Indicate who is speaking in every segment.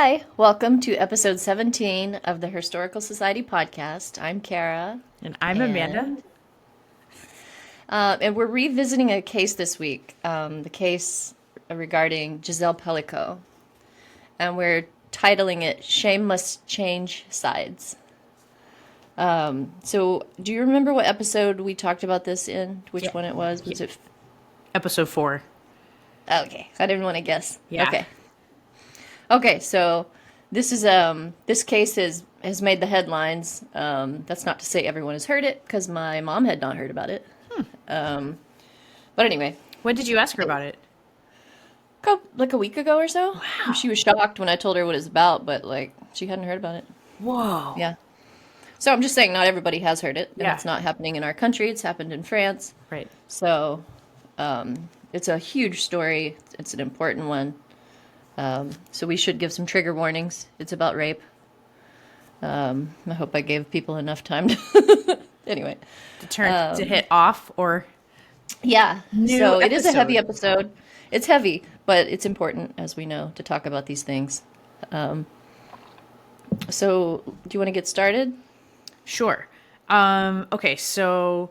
Speaker 1: Hi, welcome to episode 17 of the Historical Society podcast. I'm Cara,
Speaker 2: And I'm Amanda.
Speaker 1: and and we're revisiting a case this week, the case regarding Gisele Pelicot, and we're titling it "Shame Must Change Sides." So, do you remember what episode we talked about this in? Which
Speaker 2: Yeah.
Speaker 1: one it was? Was it?
Speaker 2: Episode 4.
Speaker 1: Okay, I didn't want to guess.
Speaker 2: Yeah.
Speaker 1: Okay. Okay, so this case has made the headlines. That's not to say everyone has heard it, because my mom had not heard about it. But anyway,
Speaker 2: When did you ask her about it?
Speaker 1: like a week ago or so.
Speaker 2: Wow.
Speaker 1: She was shocked when I told her what it's about, but like she hadn't heard about it.
Speaker 2: Whoa.
Speaker 1: Yeah. So I'm just saying, not everybody has heard it, and
Speaker 2: Yeah.
Speaker 1: it's not happening in our country. It's happened in France.
Speaker 2: Right.
Speaker 1: So it's a huge story. It's an important one. So we should give some trigger warnings. It's about rape. I hope I gave people enough time to. Anyway,
Speaker 2: To hit off or
Speaker 1: yeah.
Speaker 2: New
Speaker 1: So it is a heavy
Speaker 2: episode.
Speaker 1: episode. It's heavy, but it's important, as we know, to talk about these things. So do you want to get started?
Speaker 2: Sure. Okay, so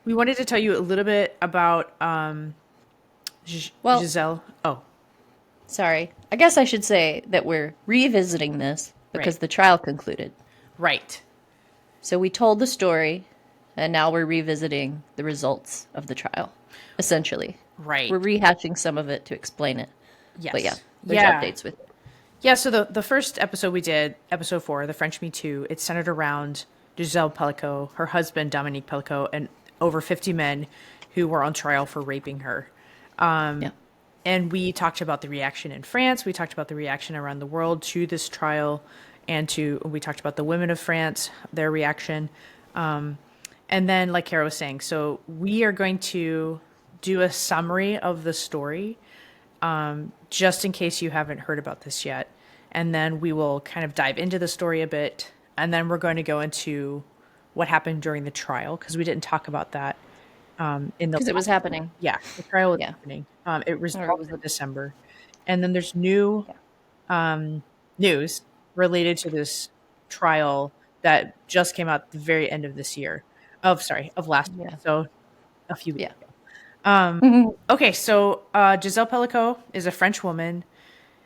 Speaker 2: we wanted to tell you a little bit about
Speaker 1: Well,
Speaker 2: Giselle. Oh,
Speaker 1: sorry. I guess I should say that we're revisiting this because
Speaker 2: right.
Speaker 1: the trial concluded.
Speaker 2: Right.
Speaker 1: So we told the story, and now we're revisiting the results of the trial, essentially.
Speaker 2: Right.
Speaker 1: We're rehashing some of it to explain it.
Speaker 2: Yes.
Speaker 1: But yeah, there's
Speaker 2: Yeah.
Speaker 1: updates with it.
Speaker 2: Yeah, so the first episode we did, episode 4, the French MeToo, it centered around Gisele Pelicot, her husband Dominique Pelicot, and over 50 men who were on trial for raping her.
Speaker 1: Yeah.
Speaker 2: And we talked about the reaction in France. We talked about the reaction around the world to this trial, and we talked about the women of France, their reaction. And then, like Kara was saying, so we are going to do a summary of the story, just in case you haven't heard about this yet. And then we will kind of dive into the story a bit. And then we're going to go into what happened during the trial, because we didn't talk about that in the
Speaker 1: Because it was happening.
Speaker 2: yeah, the trial was
Speaker 1: Yeah.
Speaker 2: happening. It
Speaker 1: Or it
Speaker 2: resolved
Speaker 1: was
Speaker 2: in December. And then there's new news related to this trial that just came out at the very end of this year. Of last year.
Speaker 1: Yeah.
Speaker 2: So a few weeks
Speaker 1: Yeah.
Speaker 2: ago. Okay, so Gisele Pelicot is a French woman.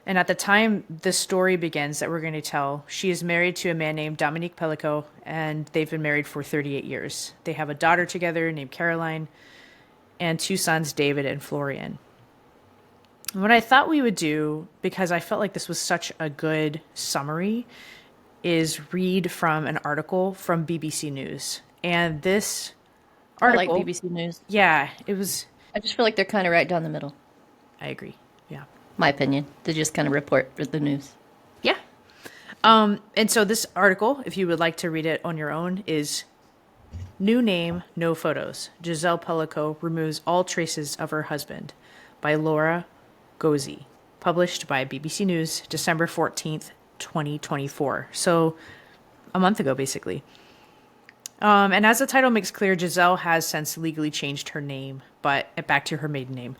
Speaker 2: And at the time this story begins that we're going to tell, she is married to a man named Dominique Pelicot, and they've been married for 38 years. They have a daughter together named Caroline, and 2 sons, David and Florian. What I thought we would do, because I felt like this was such a good summary, is read from an article from BBC News. And this
Speaker 1: I like
Speaker 2: article,
Speaker 1: BBC News.
Speaker 2: yeah, it was,
Speaker 1: I just feel like they're kind of right down the middle.
Speaker 2: I agree. Yeah.
Speaker 1: My opinion. They just kind of report the news.
Speaker 2: Yeah. And so this article, if you would like to read it on your own, is New Name, No Photos. Gisele Pelicot removes all traces of her husband by Laura Gozi. Published by BBC News, December 14th, 2024. So a month ago, basically. And as the title makes clear, Gisele has since legally changed her name, but back to her maiden name.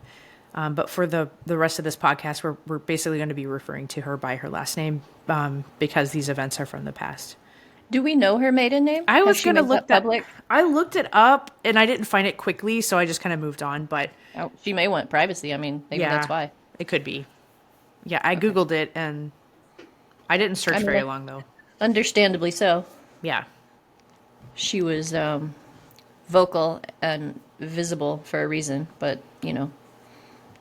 Speaker 2: But for the rest of this podcast, we're basically going to be referring to her by her last name because these events are from the past.
Speaker 1: Do we know her maiden name?
Speaker 2: I
Speaker 1: Has
Speaker 2: was
Speaker 1: she
Speaker 2: going to
Speaker 1: made
Speaker 2: look
Speaker 1: that public?
Speaker 2: I looked it up and I didn't find it quickly, so I just kind of moved on. But
Speaker 1: Oh, she may want privacy. I mean, maybe
Speaker 2: yeah,
Speaker 1: that's why.
Speaker 2: it could be. Yeah, I Googled it and I didn't search
Speaker 1: I mean,
Speaker 2: very long though.
Speaker 1: Understandably so.
Speaker 2: Yeah,
Speaker 1: She was vocal and visible for a reason, but,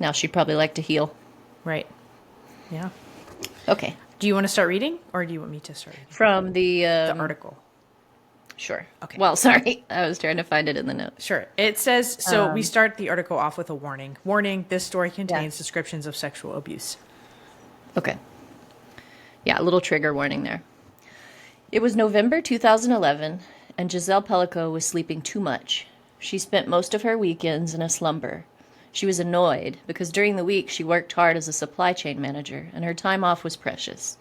Speaker 1: now she'd probably like to heal.
Speaker 2: right. Yeah.
Speaker 1: Okay.
Speaker 2: Do you want to start reading or do you want me to start reading?
Speaker 1: From the
Speaker 2: The article.
Speaker 1: Sure.
Speaker 2: Okay.
Speaker 1: Well, sorry. I was trying to find it in the notes.
Speaker 2: Sure. It says, so we start the article off with a warning. Warning, this story contains descriptions of sexual abuse.
Speaker 1: Okay. Yeah, a little trigger warning there. It was November 2011, and Gisele Pelicot was sleeping too much. She spent most of her weekends in a slumber. She was annoyed because during the week she worked hard as a supply chain manager, and her time off was precious.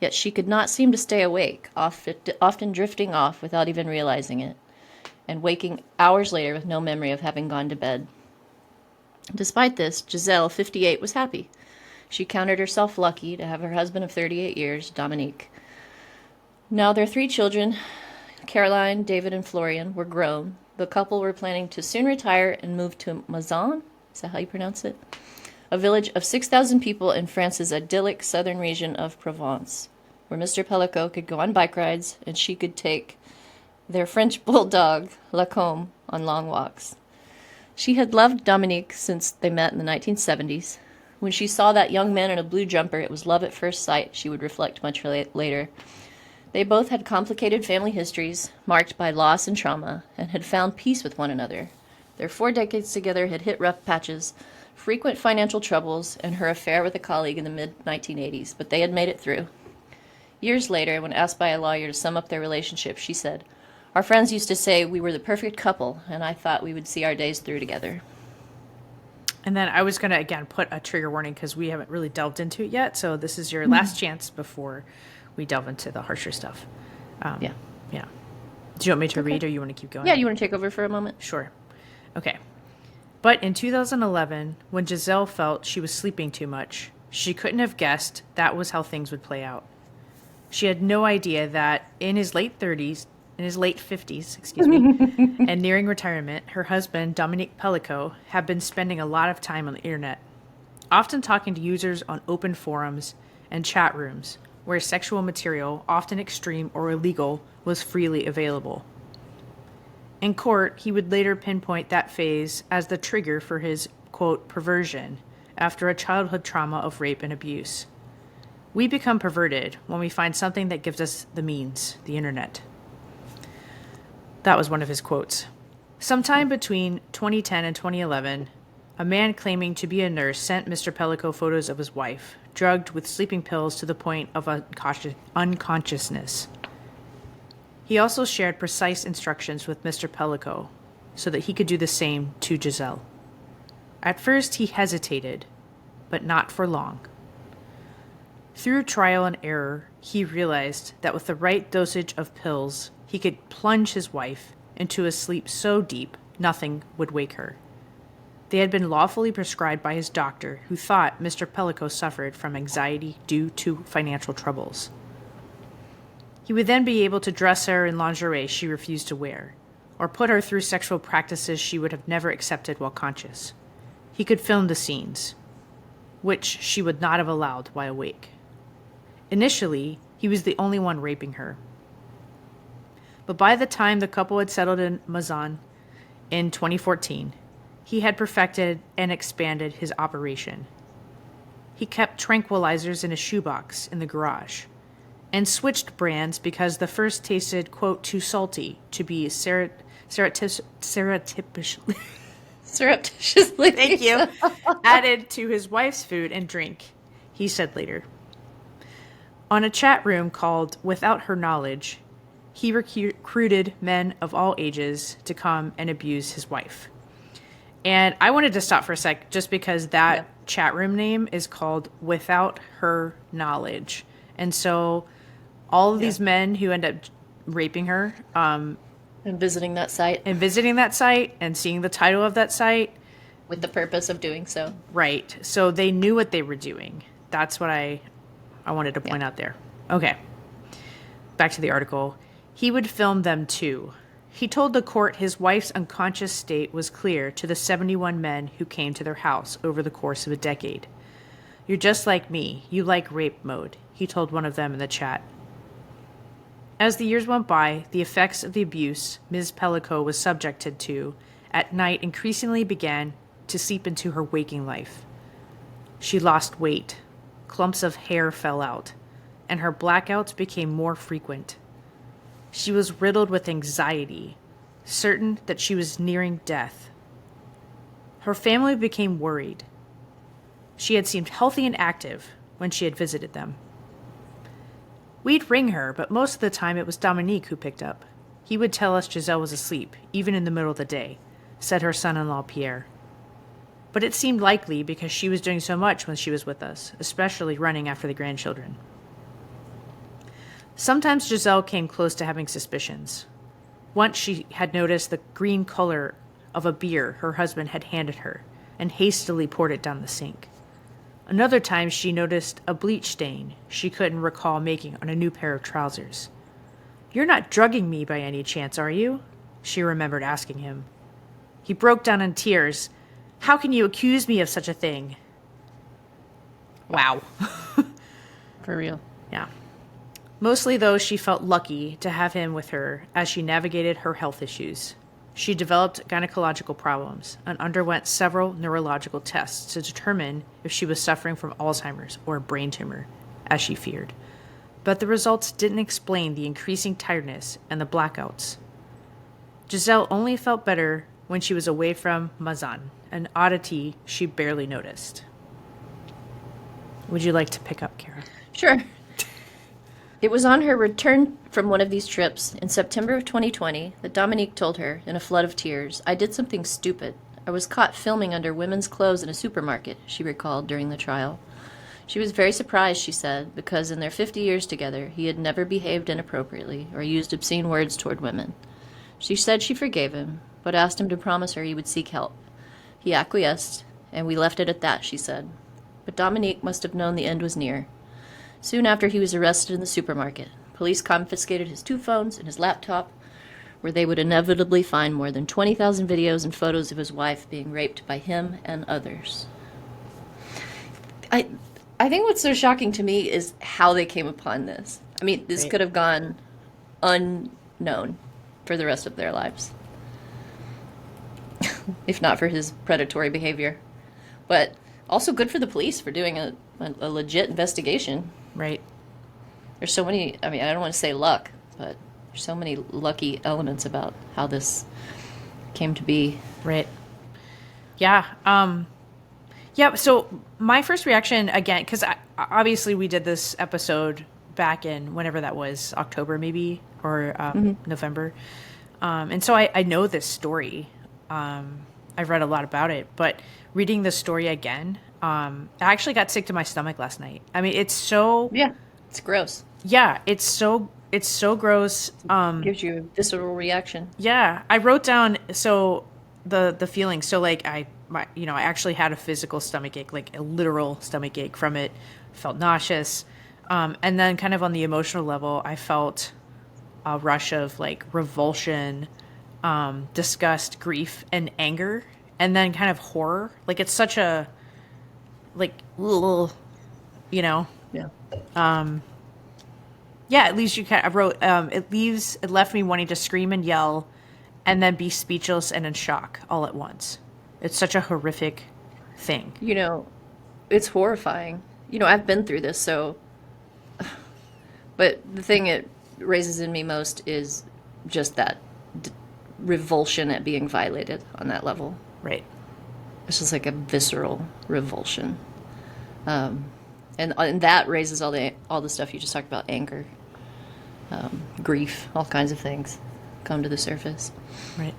Speaker 1: Yet she could not seem to stay awake, often drifting off without even realizing it, and waking hours later with no memory of having gone to bed. Despite this, Gisele, 58, was happy. She counted herself lucky to have her husband of 38 years, Dominique. Now their 3 children, Caroline, David, and Florian, were grown. The couple were planning to soon retire and move to Mazan, is that how you pronounce it? A village of 6,000 people in France's idyllic southern region of Provence, where Mr. Pelicot could go on bike rides and she could take their French bulldog, Lacombe, on long walks. She had loved Dominique since they met in the 1970s. When she saw that young man in a blue jumper, it was love at first sight, she would reflect much later. They both had complicated family histories, marked by loss and trauma, and had found peace with one another. Their 4 decades together had hit rough patches, frequent financial troubles, and her affair with a colleague in the mid-1980s, but they had made it through. Years later, when asked by a lawyer to sum up their relationship, she said, "Our friends used to say we were the perfect couple, and I thought we would see our days through together."
Speaker 2: And then I was going to, again, put a trigger warning because we haven't really delved into it yet. So this is your last chance before we delve into the harsher stuff.
Speaker 1: Yeah.
Speaker 2: Yeah. Do you want me to read or you want to keep going?
Speaker 1: Yeah, you want to take over for a moment?
Speaker 2: Sure. Okay. But in 2011, when Gisele felt she was sleeping too much, she couldn't have guessed that was how things would play out. She had no idea that in his late 50s, excuse me, and nearing retirement, her husband, Dominique Pelicot, had been spending a lot of time on the internet, often talking to users on open forums and chat rooms where sexual material, often extreme or illegal, was freely available. In court, he would later pinpoint that phase as the trigger for his, quote, perversion after a childhood trauma of rape and abuse. We become perverted when we find something that gives us the means, the internet. That was one of his quotes. Sometime between 2010 and 2011, a man claiming to be a nurse sent Mr. Pelicot photos of his wife, drugged with sleeping pills to the point of unconsciousness. He also shared precise instructions with Mr. Pelicot so that he could do the same to Gisele. At first, he hesitated, but not for long. Through trial and error, he realized that with the right dosage of pills, he could plunge his wife into a sleep so deep nothing would wake her. They had been lawfully prescribed by his doctor, who thought Mr. Pelicot suffered from anxiety due to financial troubles. He would then be able to dress her in lingerie she refused to wear, or put her through sexual practices she would have never accepted while conscious. He could film the scenes, which she would not have allowed while awake. Initially, he was the only one raping her. But by the time the couple had settled in Mazan in 2014, he had perfected and expanded his operation. He kept tranquilizers in a shoebox in the garage and switched brands because the first tasted, quote, too salty to be surreptitiously thank you, added to his wife's food and drink, he said later. On a chat room called Without Her Knowledge, he recruited men of all ages to come and abuse his wife. And I wanted to stop for a sec just because that chat room name is called Without Her Knowledge. And so all of these men who end up raping her
Speaker 1: And visiting that site
Speaker 2: and seeing the title of that site.
Speaker 1: with the purpose of doing so.
Speaker 2: Right. So they knew what they were doing. That's what I wanted to point out there. Okay. Back to the article. He would film them too. He told the court his wife's unconscious state was clear to the 71 men who came to their house over the course of a decade. "You're just like me. You like rape mode," he told one of them in the chat. As the years went by, the effects of the abuse Ms. Pelicot was subjected to at night increasingly began to seep into her waking life. She lost weight, clumps of hair fell out, and her blackouts became more frequent. She was riddled with anxiety, certain that she was nearing death. Her family became worried. She had seemed healthy and active when she had visited them. We'd ring her, but most of the time it was Dominique who picked up. He would tell us Gisele was asleep, even in the middle of the day, said her son-in-law Pierre. But it seemed likely because she was doing so much when she was with us, especially running after the grandchildren. Sometimes Gisele came close to having suspicions. Once she had noticed the green color of a beer her husband had handed her and hastily poured it down the sink. Another time, she noticed a bleach stain she couldn't recall making on a new pair of trousers. "You're not drugging me by any chance, are you?" she remembered asking him. He broke down in tears. "How can you accuse me of such a thing?" Wow.
Speaker 1: For real.
Speaker 2: Yeah. Mostly, though, she felt lucky to have him with her as she navigated her health issues. She developed gynecological problems and underwent several neurological tests to determine if she was suffering from Alzheimer's or a brain tumor, as she feared. But the results didn't explain the increasing tiredness and the blackouts. Gisele only felt better when she was away from Mazan, an oddity she barely noticed. Would you like to pick up, Kara?
Speaker 1: Sure. It was on her return from one of these trips in September of 2020 that Dominique told her, in a flood of tears, "I did something stupid. I was caught filming under women's clothes in a supermarket," she recalled during the trial. She was very surprised, she said, because in their 50 years together, he had never behaved inappropriately or used obscene words toward women. She said she forgave him, but asked him to promise her he would seek help. He acquiesced, and we left it at that, she said. But Dominique must have known the end was near. Soon after he was arrested in the supermarket, police confiscated his 2 phones and his laptop, where they would inevitably find more than 20,000 videos and photos of his wife being raped by him and others. I think what's so shocking to me is how they came upon this. I mean, this could have gone unknown for the rest of their lives, if not for his predatory behavior. But also good for the police for doing a legit investigation.
Speaker 2: Right.
Speaker 1: There's so many, I mean, I don't want to say luck, but there's so many lucky elements about how this came to be.
Speaker 2: Right. Yeah. Yeah. So my first reaction, again, because obviously we did this episode back in whenever that was, October maybe, or November. And so I know this story. I've read a lot about it, but reading the story again, I actually got sick to my stomach last night. I mean, it's so...
Speaker 1: Yeah, it's gross.
Speaker 2: Yeah, it's so gross.
Speaker 1: Gives you a visceral reaction.
Speaker 2: Yeah, I wrote down, so the feeling. So like I actually had a physical stomach ache, like a literal stomach ache from it. Felt nauseous. And then kind of on the emotional level, I felt a rush of like revulsion, disgust, grief, and anger. And then kind of horror. Like it's such a, like, you know.
Speaker 1: Yeah.
Speaker 2: Yeah, it leaves you kind of, I wrote, it left me wanting to scream and yell and then be speechless and in shock all at once. It's such a horrific thing.
Speaker 1: You know, it's horrifying. You know, I've been through this, so. But the thing it raises in me most is just that revulsion at being violated on that level.
Speaker 2: Right.
Speaker 1: It's just like a visceral revulsion. And that raises all the stuff you just talked about, anger, grief, all kinds of things come to the surface.
Speaker 2: Right.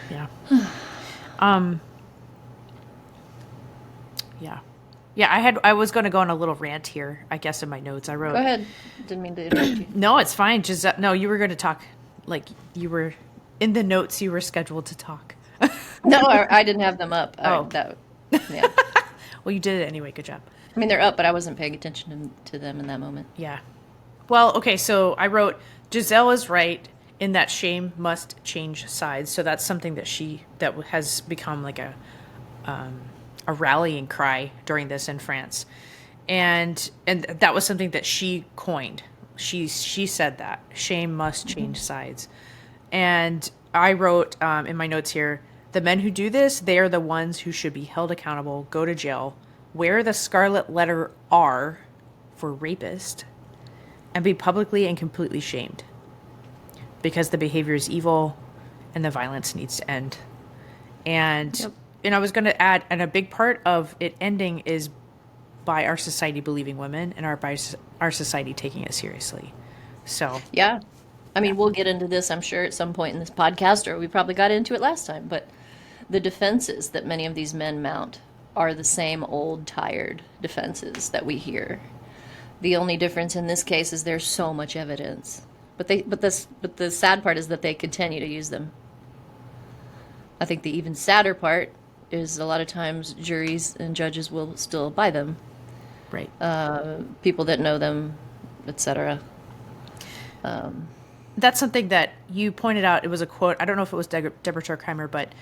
Speaker 2: Yeah. Yeah. Yeah, I was going to go on a little rant here, I guess, in my notes. I wrote...
Speaker 1: Go ahead. Didn't mean to interrupt you.
Speaker 2: No, it's fine. No, you were going to talk, like, you were... In the notes, you were scheduled to talk.
Speaker 1: No, I didn't have them up.
Speaker 2: Oh.
Speaker 1: Yeah.
Speaker 2: Well, you did it anyway. Good job.
Speaker 1: I mean, they're up, but I wasn't paying attention to them in that moment.
Speaker 2: Yeah. Well, okay, so I wrote, Gisele is right in that shame must change sides. So that's something that has become like a rallying cry during this in France. And that was something that she coined. She said that. Shame must change sides. And I wrote in my notes here, the men who do this, they are the ones who should be held accountable, go to jail, wear the scarlet letter R for rapist, and be publicly and completely shamed. Because the behavior is evil and the violence needs to end. And I was going to add, and a big part of it ending is by our society believing women and by our society taking it seriously. So
Speaker 1: yeah. I mean, we'll get into this, I'm sure, at some point in this podcast, or we probably got into it last time, but the defenses that many of these men mount are the same old, tired defenses that we hear. The only difference in this case is there's so much evidence. But the sad part is that they continue to use them. I think the even sadder part is a lot of times juries and judges will still buy them,
Speaker 2: Right.
Speaker 1: people that know them, etc.
Speaker 2: That's something that you pointed out. It was a quote. I don't know if it was Deborah Turkheimer, but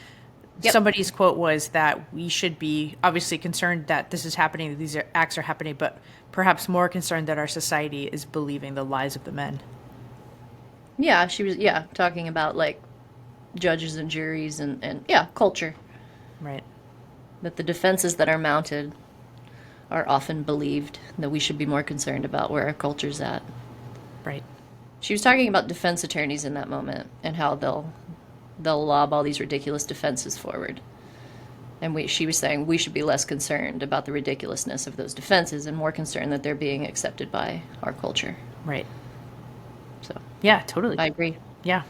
Speaker 1: Yep.
Speaker 2: somebody's quote was that we should be obviously concerned that this is happening, that acts are happening, but perhaps more concerned that our society is believing the lies of the men.
Speaker 1: Yeah, she was, talking about like judges and juries and culture.
Speaker 2: Right.
Speaker 1: That the defenses that are mounted are often believed, that we should be more concerned about where our culture's at.
Speaker 2: Right.
Speaker 1: She was talking about defense attorneys in that moment and how they'll lob all these ridiculous defenses forward. And she was saying we should be less concerned about the ridiculousness of those defenses and more concerned that they're being accepted by our culture.
Speaker 2: Right.
Speaker 1: So
Speaker 2: Yeah, totally.
Speaker 1: I agree.
Speaker 2: Yeah.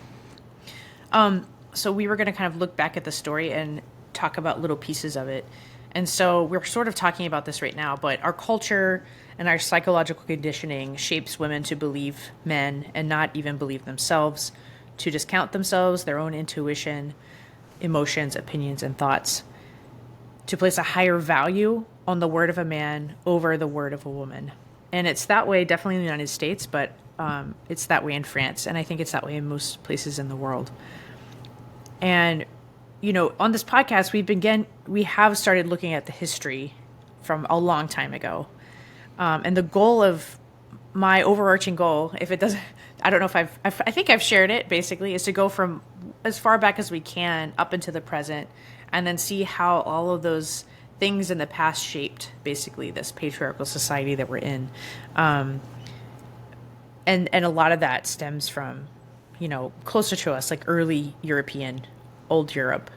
Speaker 2: So we were going to kind of look back at the story and talk about little pieces of it. And so we're sort of talking about this right now, but our culture and our psychological conditioning shapes women to believe men and not even believe themselves, to discount themselves, their own intuition, emotions, opinions, and thoughts, to place a higher value on the word of a man over the word of a woman. And it's that way definitely in the United States, but it's that way in France. And I think it's that way in most places in the world. And, you know, on this podcast, we have started looking at the history from a long time ago. And the goal of my overarching goal, if it doesn't, I don't know if I think I've shared it basically, is to go from as far back as we can up into the present and then see how all of those things in the past shaped basically this patriarchal society that we're in. And a lot of that stems from, you know, closer to us, like early European, old Europe.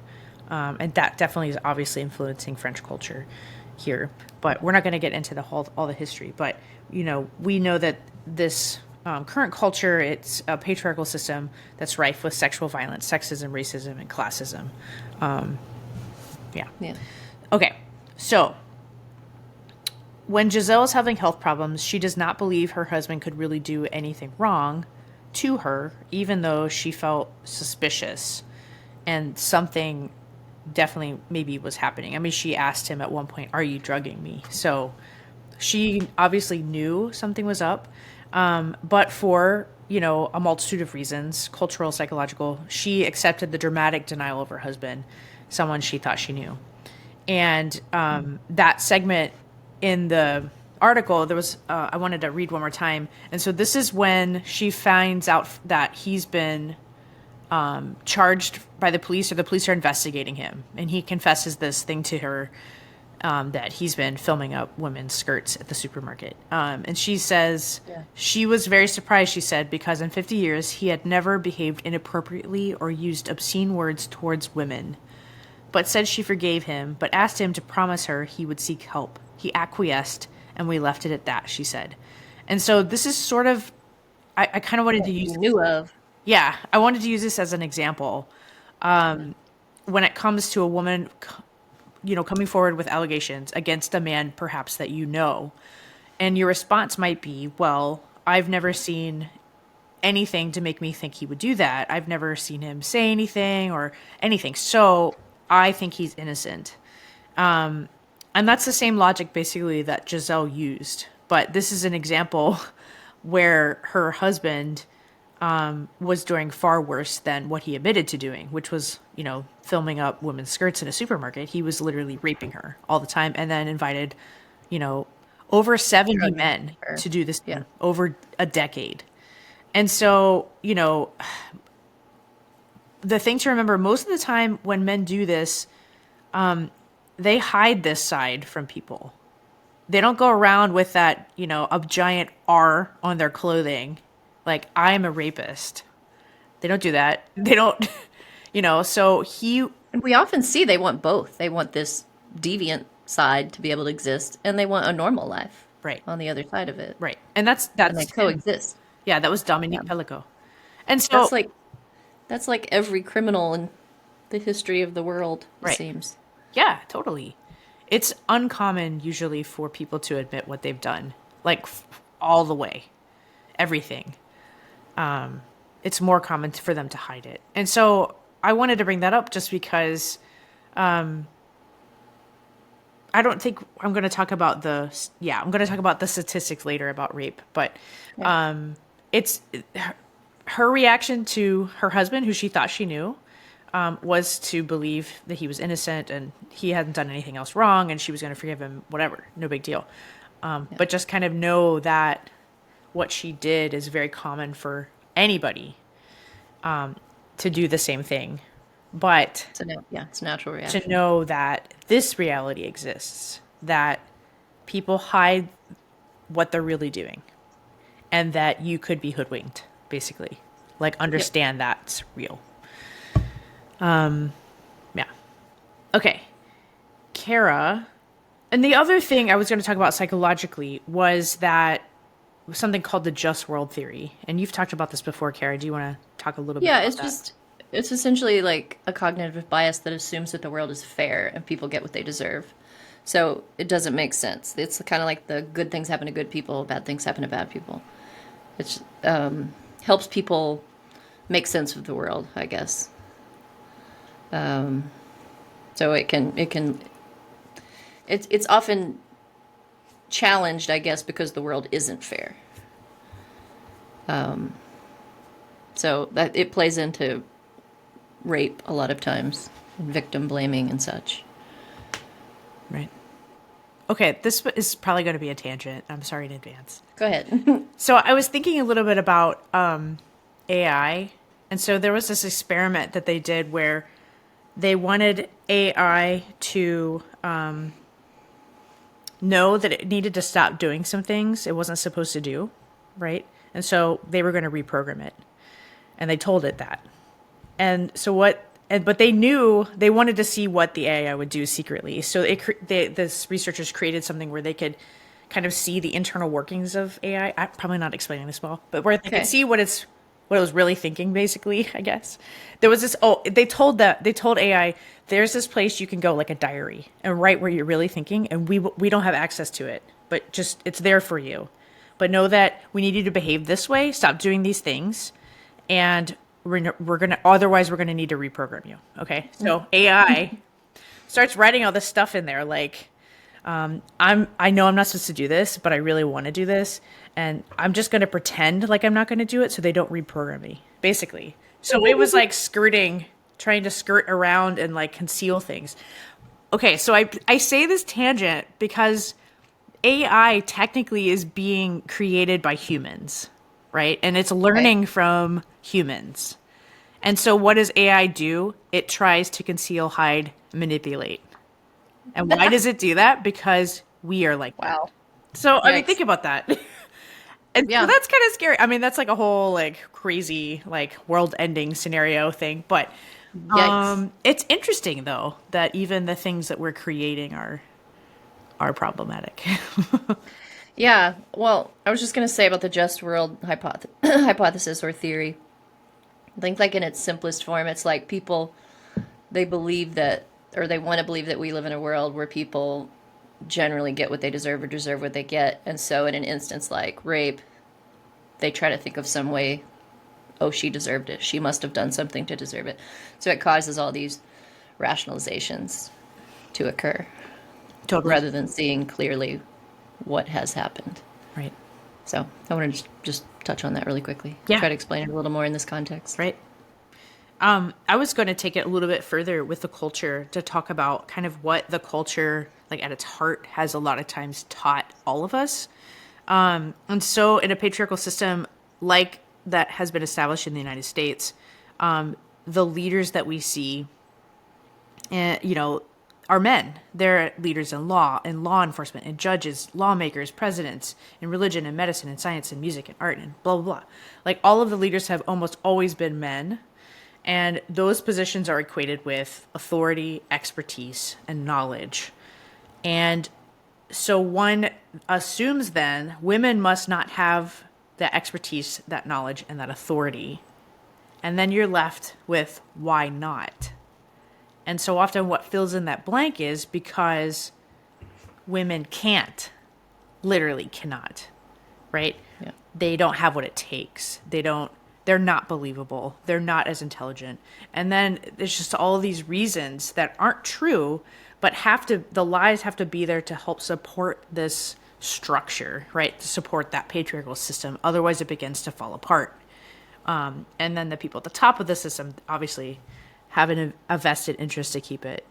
Speaker 2: And that definitely is obviously influencing French culture here. But we're not going to get into all the history. But, you know, we know that this current culture, it's a patriarchal system that's rife with sexual violence, sexism, racism, and classism.
Speaker 1: Yeah.
Speaker 2: Okay, so when Gisele is having health problems, she does not believe her husband could really do anything wrong to her, even though she felt suspicious and something definitely maybe was happening. I mean, she asked him at one point, "Are you drugging me?" So she obviously knew something was up, but for, you know, a multitude of reasons, cultural, psychological, she accepted the dramatic denial of her husband, someone she thought she knew. And that segment in the article, there was, I wanted to read one more time. And so this is when she finds out that he's been charged by the police, or the police are investigating him. And he confesses this thing to her, that he's been filming up women's skirts at the supermarket. And she says she was very surprised, she said, because in 50 years he had never behaved inappropriately or used obscene words towards women, but said she forgave him, but asked him to promise her he would seek help. He acquiesced, and we left it at that, she said. And so this is sort of, I kind of wanted to use...
Speaker 1: Knew of.
Speaker 2: Yeah, I wanted to use this as an example. When it comes to a woman, you know, coming forward with allegations against a man perhaps that you know, and your response might be, well, I've never seen anything to make me think he would do that. I've never seen him say anything or anything. So I think he's innocent. And that's the same logic basically that Gisele used. But this is an example where her husband was doing far worse than what he admitted to doing, which was, you know, filming up women's skirts in a supermarket. He was literally raping her all the time, and then invited, you know, over 70 men to do this over a decade. And so, you know, the thing to remember, most of the time when men do this, they hide this side from people. They don't go around with that, you know, a giant R on their clothing, like, I'm a rapist. They don't do that. They don't, you know, so
Speaker 1: And we often see they want both. They want this deviant side to be able to exist, and they want a normal life
Speaker 2: right
Speaker 1: on the other side of it.
Speaker 2: Right. And that's
Speaker 1: And they coexist.
Speaker 2: Yeah, that was Dominique Pelicot. And so
Speaker 1: that's like every criminal in the history of the world, it seems.
Speaker 2: Yeah, totally. It's uncommon usually for people to admit what they've done, like all the way, everything. It's more common for them to hide it. And so I wanted to bring that up just because I don't think I'm going to talk about I'm going to talk about the statistics later about rape, but it's her reaction to her husband, who she thought she knew, was to believe that he was innocent and he hadn't done anything else wrong and she was going to forgive him, whatever, no big deal. But just kind of know that what she did is very common for anybody to do the same thing. But
Speaker 1: it's a natural reaction.
Speaker 2: to know that this reality exists, that people hide what they're really doing, and that you could be hoodwinked, basically. Like, understand that's real. Yeah. Okay. Cara. And the other thing I was going to talk about psychologically was that something called the just world theory. And you've talked about this before, Cara. Do you want to talk a little bit about that?
Speaker 1: It's essentially like a cognitive bias that assumes that the world is fair and people get what they deserve. So it doesn't make sense. It's kind of like the good things happen to good people, bad things happen to bad people. It helps people make sense of the world, I guess. So it's often challenged, I guess, because the world isn't fair. So that it plays into rape a lot of times, and victim blaming and such.
Speaker 2: Right. Okay, this is probably going to be a tangent. I'm sorry in advance.
Speaker 1: Go ahead.
Speaker 2: So I was thinking a little bit about AI. And so there was this experiment that they did where they wanted AI to know that it needed to stop doing some things it wasn't supposed to do, right? And so they were going to reprogram it. And they told it that. And so but they knew they wanted to see what the AI would do secretly. So this researchers created something where they could kind of see the internal workings of AI. I'm probably not explaining this well, but where they could see what it was really thinking, basically, I guess. There was this, they told AI, there's this place you can go, like a diary, and write what you're really thinking, and we don't have access to it, but just, it's there for you. But know that we need you to behave this way, stop doing these things, and otherwise we're gonna need to reprogram you. Okay, so AI starts writing all this stuff in there, like, I know I'm not supposed to do this, but I really want to do this, and I'm just gonna pretend like I'm not gonna do it, so they don't reprogram me, basically. So it was like trying to skirt around and like conceal things. Okay, so I say this tangent because AI technically is being created by humans, right? And it's learning from humans. And so what does AI do? It tries to conceal, hide, manipulate. And why does it do that? Because we are like,
Speaker 1: wow.
Speaker 2: So, I mean, think about that. And so that's kind of scary. I mean, that's like a whole like crazy, like world ending scenario thing. But it's interesting though, that even the things that we're creating are problematic.
Speaker 1: Yeah, well, I was just going to say about the just world hypothesis or theory. I think, like, in its simplest form, it's like people, they believe that, or they want to believe that we live in a world where people generally get what they deserve or deserve what they get. And so in an instance like rape, they try to think of some way, oh, she deserved it. She must have done something to deserve it. So it causes all these rationalizations to occur.
Speaker 2: Totally.
Speaker 1: Rather than seeing clearly what has happened.
Speaker 2: Right.
Speaker 1: So I want to just touch on that really quickly.
Speaker 2: Yeah.
Speaker 1: Try to explain it a little more in this context.
Speaker 2: Right. I was going to take it a little bit further with the culture to talk about kind of what the culture, like at its heart, has a lot of times taught all of us. And so in a patriarchal system like that has been established in the United States, the leaders that we see, are men. They're leaders in law enforcement, and judges, lawmakers, presidents, in religion and medicine and science and music and art and blah, blah, blah. Like all of the leaders have almost always been men. And those positions are equated with authority, expertise, and knowledge. And so one assumes then women must not have that expertise, that knowledge, and that authority. And then you're left with why not? And so often what fills in that blank is because women can't, literally cannot, right?
Speaker 1: Yeah.
Speaker 2: They don't have what it takes. They're not believable. They're not as intelligent. And then there's just all of these reasons that aren't true, but the lies have to be there to help support this structure, right? To support that patriarchal system. Otherwise, it begins to fall apart. And then the people at the top of the system obviously have a vested interest to keep it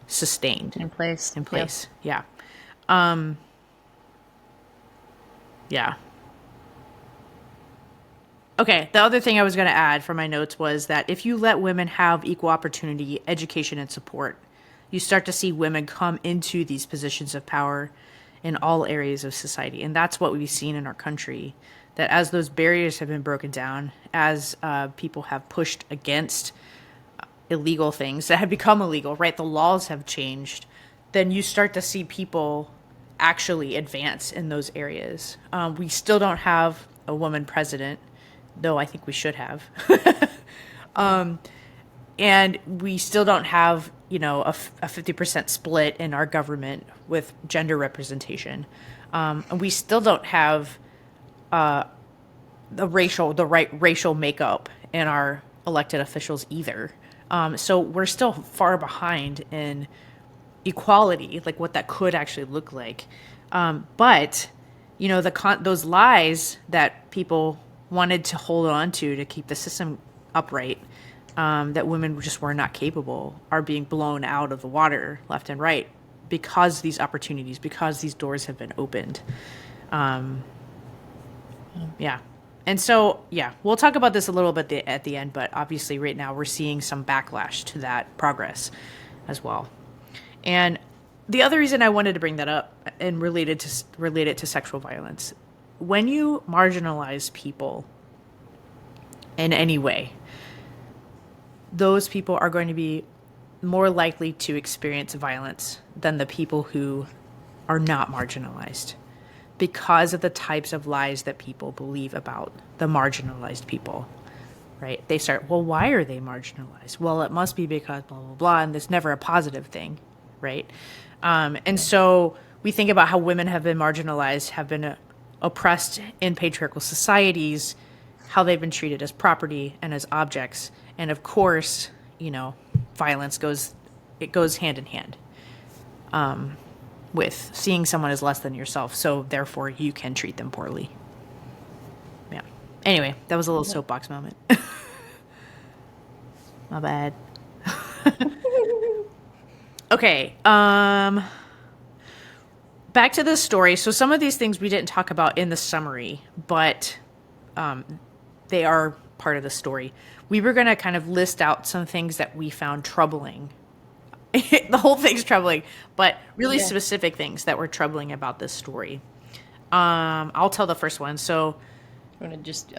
Speaker 2: sustained
Speaker 1: In place.
Speaker 2: in place. Yeah. Yeah. Okay, the other thing I was going to add from my notes was that if you let women have equal opportunity, education, and support, you start to see women come into these positions of power in all areas of society. And that's what we've seen in our country, that as those barriers have been broken down, as people have pushed against illegal things that have become illegal, right? The laws have changed, then you start to see people actually advance in those areas. We still don't have a woman president, though I think we should have. And we still don't have, a 50% split in our government with gender representation. And we still don't have the right racial makeup in our elected officials either. So we're still far behind in equality, like what that could actually look like. But those lies that people wanted to hold on to keep the system upright, that women just were not capable, are being blown out of the water left and right because these opportunities, because these doors have been opened. Yeah. And so, we'll talk about this a little bit at the end, but obviously right now we're seeing some backlash to that progress as well. And the other reason I wanted to bring that up and relate it to sexual violence, when you marginalize people in any way, those people are going to be more likely to experience violence than the people who are not marginalized, because of the types of lies that people believe about the marginalized people, right? They start, well, why are they marginalized? Well, it must be because blah, blah, blah, and it's never a positive thing, right? And so we think about how women have been marginalized, have been oppressed in patriarchal societies, how they've been treated as property and as objects. And of course, violence goes hand in hand with seeing someone as less than yourself. So therefore you can treat them poorly. Yeah. Anyway, that was a little soapbox moment. My bad. Okay. Back to the story. So some of these things we didn't talk about in the summary, but they are part of the story. We were going to kind of list out some things that we found troubling. The whole thing's troubling, but really specific things that were troubling about this story. I'll tell the first one. So,
Speaker 1: I'm gonna just,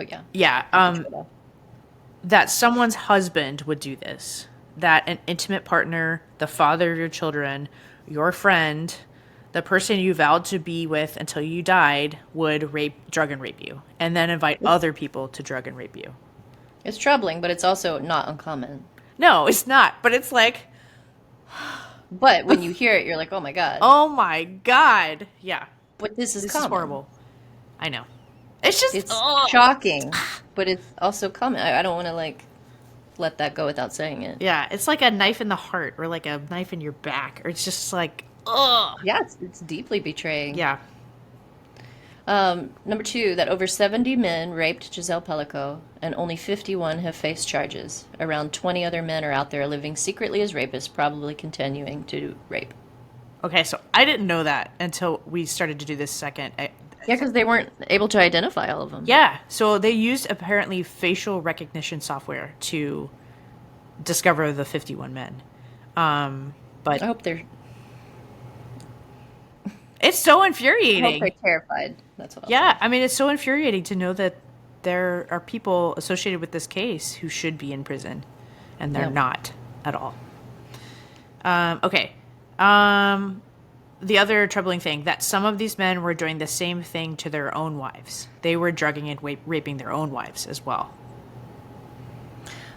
Speaker 2: that someone's husband would do this, that an intimate partner, the father of your children, your friend, the person you vowed to be with until you died would drug and rape you, and then invite other people to drug and rape you.
Speaker 1: It's troubling, but it's also not uncommon.
Speaker 2: No, it's not. But it's like,
Speaker 1: but when you hear it, you're like, oh my God.
Speaker 2: Oh my God. Yeah.
Speaker 1: But this is
Speaker 2: common. Is horrible. I know. It's
Speaker 1: shocking, but it's also common. I don't want to let that go without saying it.
Speaker 2: Yeah. It's like a knife in the heart or like a knife in your back, or it's just like, ugh.
Speaker 1: Yeah. It's deeply betraying.
Speaker 2: Yeah.
Speaker 1: Number 2, that over 70 men raped Gisele Pelicot, and only 51 have faced charges. Around 20 other men are out there living secretly as rapists, probably continuing to rape.
Speaker 2: Okay, so I didn't know that until we started to do this second.
Speaker 1: Yeah, because they weren't able to identify all of them.
Speaker 2: Yeah, so they used apparently facial recognition software to discover the 51 men. But
Speaker 1: I hope they're...
Speaker 2: It's so infuriating.
Speaker 1: I hope they're terrified. That's what
Speaker 2: I'll say. I mean, it's so infuriating to know that there are people associated with this case who should be in prison, and they're not at all. Okay. The other troubling thing, that some of these men were doing the same thing to their own wives. They were drugging and raping their own wives as well.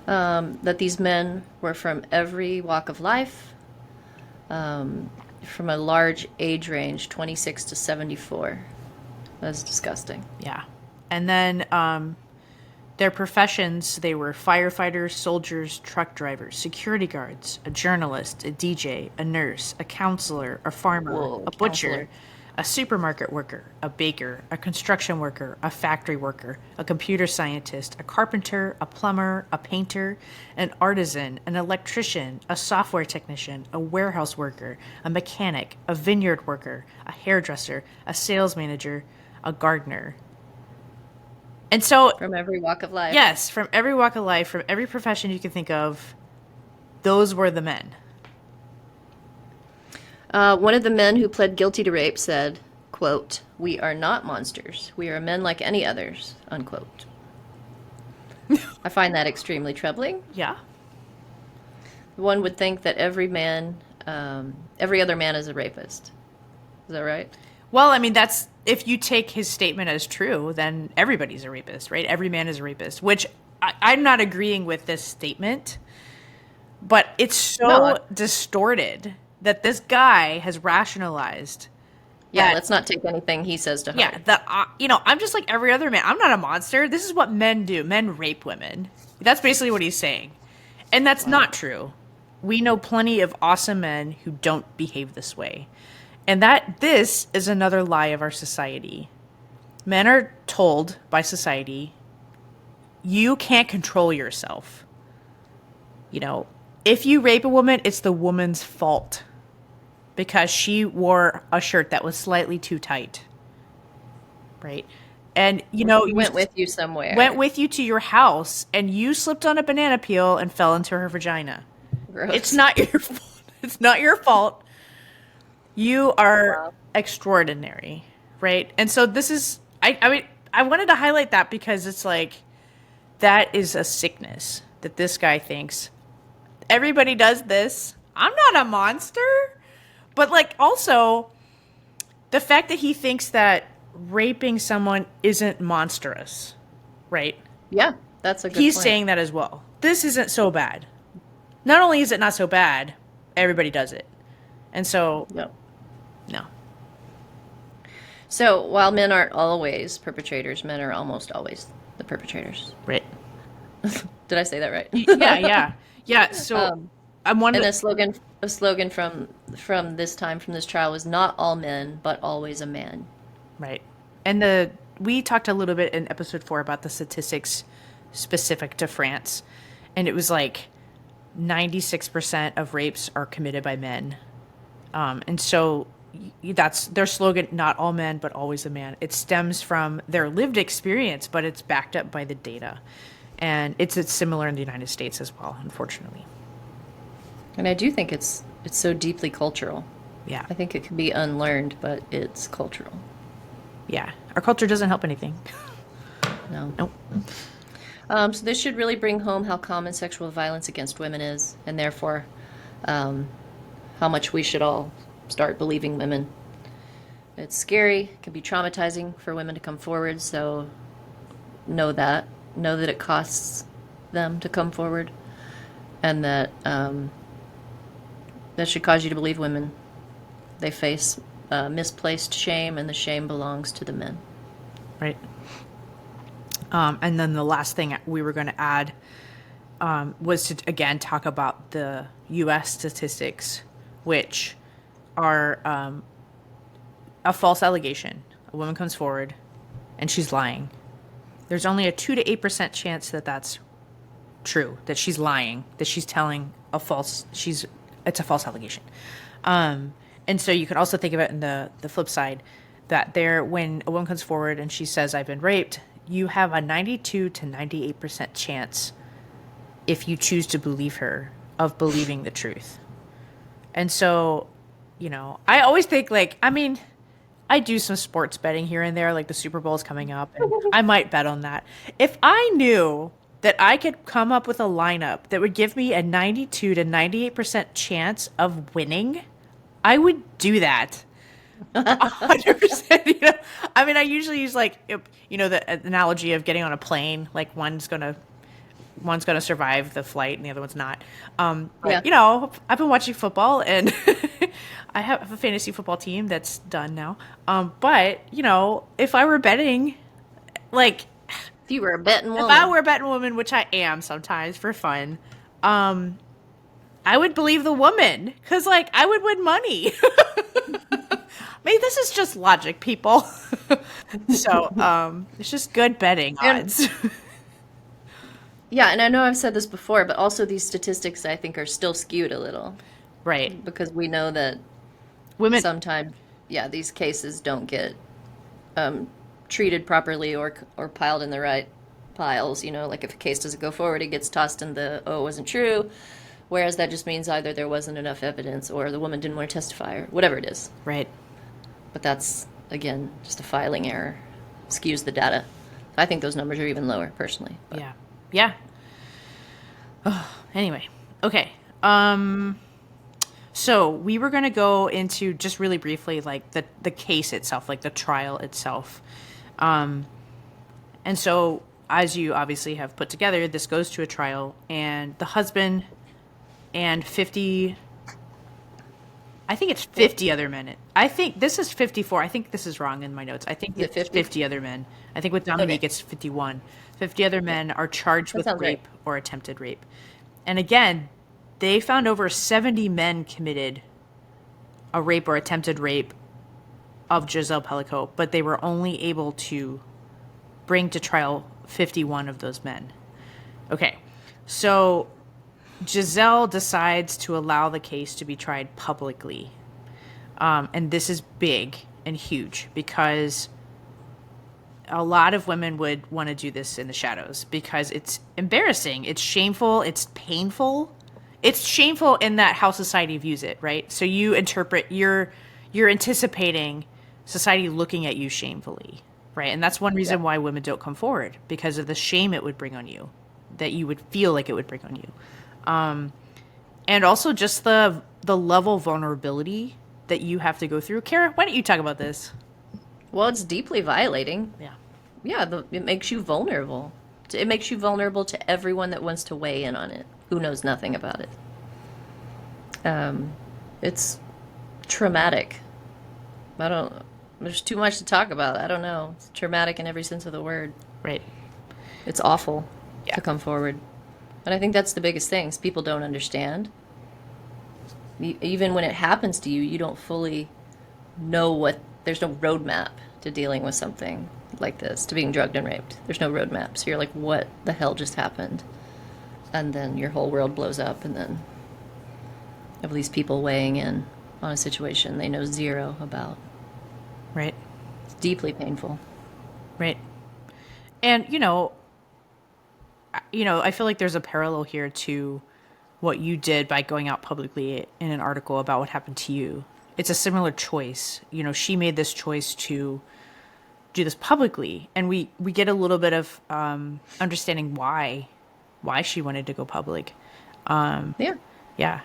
Speaker 1: That these men were from every walk of life, from a large age range, 26 to 74. That's disgusting.
Speaker 2: Yeah. And then Their professions, they were firefighters, soldiers, truck drivers, security guards, a journalist, a DJ, a nurse, a counselor, a farmer,
Speaker 1: Whoa,
Speaker 2: a butcher,
Speaker 1: counselor.
Speaker 2: a supermarket worker, a baker, a construction worker, a factory worker, a computer scientist, a carpenter, a plumber, a painter, an artisan, an electrician, a software technician, a warehouse worker, a mechanic, a vineyard worker, a hairdresser, a sales manager, a gardener. And so,
Speaker 1: From every walk of life.
Speaker 2: yes, from every walk of life, from every profession you can think of, those were the men.
Speaker 1: One of the men who pled guilty to rape said, quote, "We are not monsters. We are men like any others," unquote. I find that extremely troubling.
Speaker 2: Yeah.
Speaker 1: One would think that every other man is a rapist. Is that right?
Speaker 2: Well, I mean, that's if you take his statement as true, then everybody's a rapist, right? Every man is a rapist, which I'm not agreeing with this statement, but it's so
Speaker 1: No.
Speaker 2: distorted that this guy has rationalized.
Speaker 1: Yeah,
Speaker 2: that-
Speaker 1: let's not take anything he says to heart.
Speaker 2: Yeah, that I'm just like every other man. I'm not a monster. This is what men do. Men rape women. That's basically what he's saying. And that's not true. We know plenty of awesome men who don't behave this way. And this is another lie of our society. Men are told by society, you can't control yourself. If you rape a woman, it's the woman's fault because she wore a shirt that was slightly too tight. Right? And,
Speaker 1: He went with you somewhere.
Speaker 2: went with you to your house and you slipped on a banana peel and fell into her vagina.
Speaker 1: Gross.
Speaker 2: It's not your fault. It's not your fault. You are
Speaker 1: Wow.
Speaker 2: extraordinary, right? And so this is I wanted to highlight that because it's like that is a sickness that this guy thinks everybody does this. I'm not a monster. But like also the fact that he thinks that raping someone isn't monstrous, right?
Speaker 1: Yeah, that's a good
Speaker 2: He's
Speaker 1: point.
Speaker 2: saying that as well. This isn't so bad. Not only is it not so bad, everybody does it. And so,
Speaker 1: Yep.
Speaker 2: no.
Speaker 1: So while men aren't always perpetrators, men are almost always the perpetrators.
Speaker 2: Right.
Speaker 1: Did I say that right?
Speaker 2: Yeah. So I'm
Speaker 1: And
Speaker 2: wondering.
Speaker 1: a slogan from this time from this trial was not all men, but always a man.
Speaker 2: Right. And we talked a little bit in episode 4 about the statistics specific to France. And it was like 96% of rapes are committed by men. And so that's their slogan, not all men, but always a man. It stems from their lived experience, but it's backed up by the data. And it's similar in the United States as well, unfortunately.
Speaker 1: And I do think it's so deeply cultural.
Speaker 2: Yeah.
Speaker 1: I think it can be unlearned, but it's cultural.
Speaker 2: Yeah. Our culture doesn't help anything.
Speaker 1: No.
Speaker 2: Nope.
Speaker 1: So this should really bring home how common sexual violence against women is, and therefore how much we should all start believing women. It's scary, it can be traumatizing for women to come forward, so know that it costs them to come forward, and that that should cause you to believe women. They face misplaced shame, and the shame belongs to the men.
Speaker 2: Right. And then the last thing we were going to add was to, again, talk about the U.S. statistics, which are a false allegation. A woman comes forward and she's lying. There's only a 2 to 8% chance that that's true, that she's lying, that she's telling it's a false allegation. And so you can also think of it in the flip side, that when a woman comes forward and she says, I've been raped, you have a 92 to 98% chance, if you choose to believe her, of believing the truth. And so, I always think I do some sports betting here and there, like the Super Bowl is coming up, and I might bet on that. If I knew that I could come up with a lineup that would give me a 92 to 98% chance of winning, I would do that. 100%. I usually use the analogy of getting on a plane, like one's gonna survive the flight and the other one's not.
Speaker 1: Yeah.
Speaker 2: I've been watching football and I have a fantasy football team that's done now. But if I were betting,
Speaker 1: If you were a betting
Speaker 2: if
Speaker 1: woman.
Speaker 2: I were a betting woman, which I am sometimes for fun, I would believe the woman because, like, I would win money. Maybe this is just logic, people. So, it's just good betting
Speaker 1: And
Speaker 2: odds.
Speaker 1: yeah, and I know I've said this before, but also these statistics I think are still skewed a little
Speaker 2: Right.
Speaker 1: because we know that
Speaker 2: Women,
Speaker 1: sometimes, yeah, these cases don't get treated properly or piled in the right piles. You know, like if a case doesn't go forward, it gets tossed in the oh, it wasn't true. Whereas that just means either there wasn't enough evidence or the woman didn't want to testify or whatever it is.
Speaker 2: right.
Speaker 1: But that's again just a filing error, skews the data. I think those numbers are even lower personally. But
Speaker 2: Yeah. Yeah. Anyway. Okay. So we were going to go into just really briefly, like the case itself, like the trial itself. And so, as you obviously have put together, this goes to a trial, and the husband and 50, I think it's 50 other men. I think this is 54. I think this is wrong in my notes. I think
Speaker 1: is it
Speaker 2: it's
Speaker 1: 50?
Speaker 2: 50 other men. I think with Dominique,
Speaker 1: Okay,
Speaker 2: it's 51. 50 other men are charged
Speaker 1: that
Speaker 2: with
Speaker 1: sounds right.
Speaker 2: rape or attempted rape. And again, they found over 70 men committed a rape or attempted rape of Gisele Pelicot, but they were only able to bring to trial 51 of those men. Okay, so Gisele decides to allow the case to be tried publicly. And this is big and huge because a lot of women would want to do this in the shadows because it's embarrassing, it's shameful, it's painful. It's shameful in that how society views it, right? So you interpret you're anticipating society looking at you shamefully, right? And that's one reason
Speaker 1: Yep.
Speaker 2: why women don't come forward because of the shame it would bring on you, that you would feel like it would bring on you. And also just the level of vulnerability that you have to go through. Kara, why don't you talk about this?
Speaker 1: Well, it's deeply violating.
Speaker 2: Yeah.
Speaker 1: Yeah, it makes you vulnerable. It makes you vulnerable to everyone that wants to weigh in on it, who knows nothing about it. It's traumatic. I don't. There's too much to talk about. I don't know. It's traumatic in every sense of the word.
Speaker 2: Right.
Speaker 1: It's awful
Speaker 2: Yeah.
Speaker 1: to come forward, and I think that's the biggest thing. Is people don't understand. Even when it happens to you, you don't fully know what. There's no roadmap to dealing with something like this, to being drugged and raped. There's no roadmap. So you're like, what the hell just happened? And then your whole world blows up, and then you have these people weighing in on a situation they know zero about.
Speaker 2: Right.
Speaker 1: It's deeply painful.
Speaker 2: Right. And I feel like there's a parallel here to what you did by going out publicly in an article about what happened to you. It's a similar choice. She made this choice to do this publicly, and we get a little bit of understanding why she wanted to go public.
Speaker 1: Yeah.
Speaker 2: Yeah.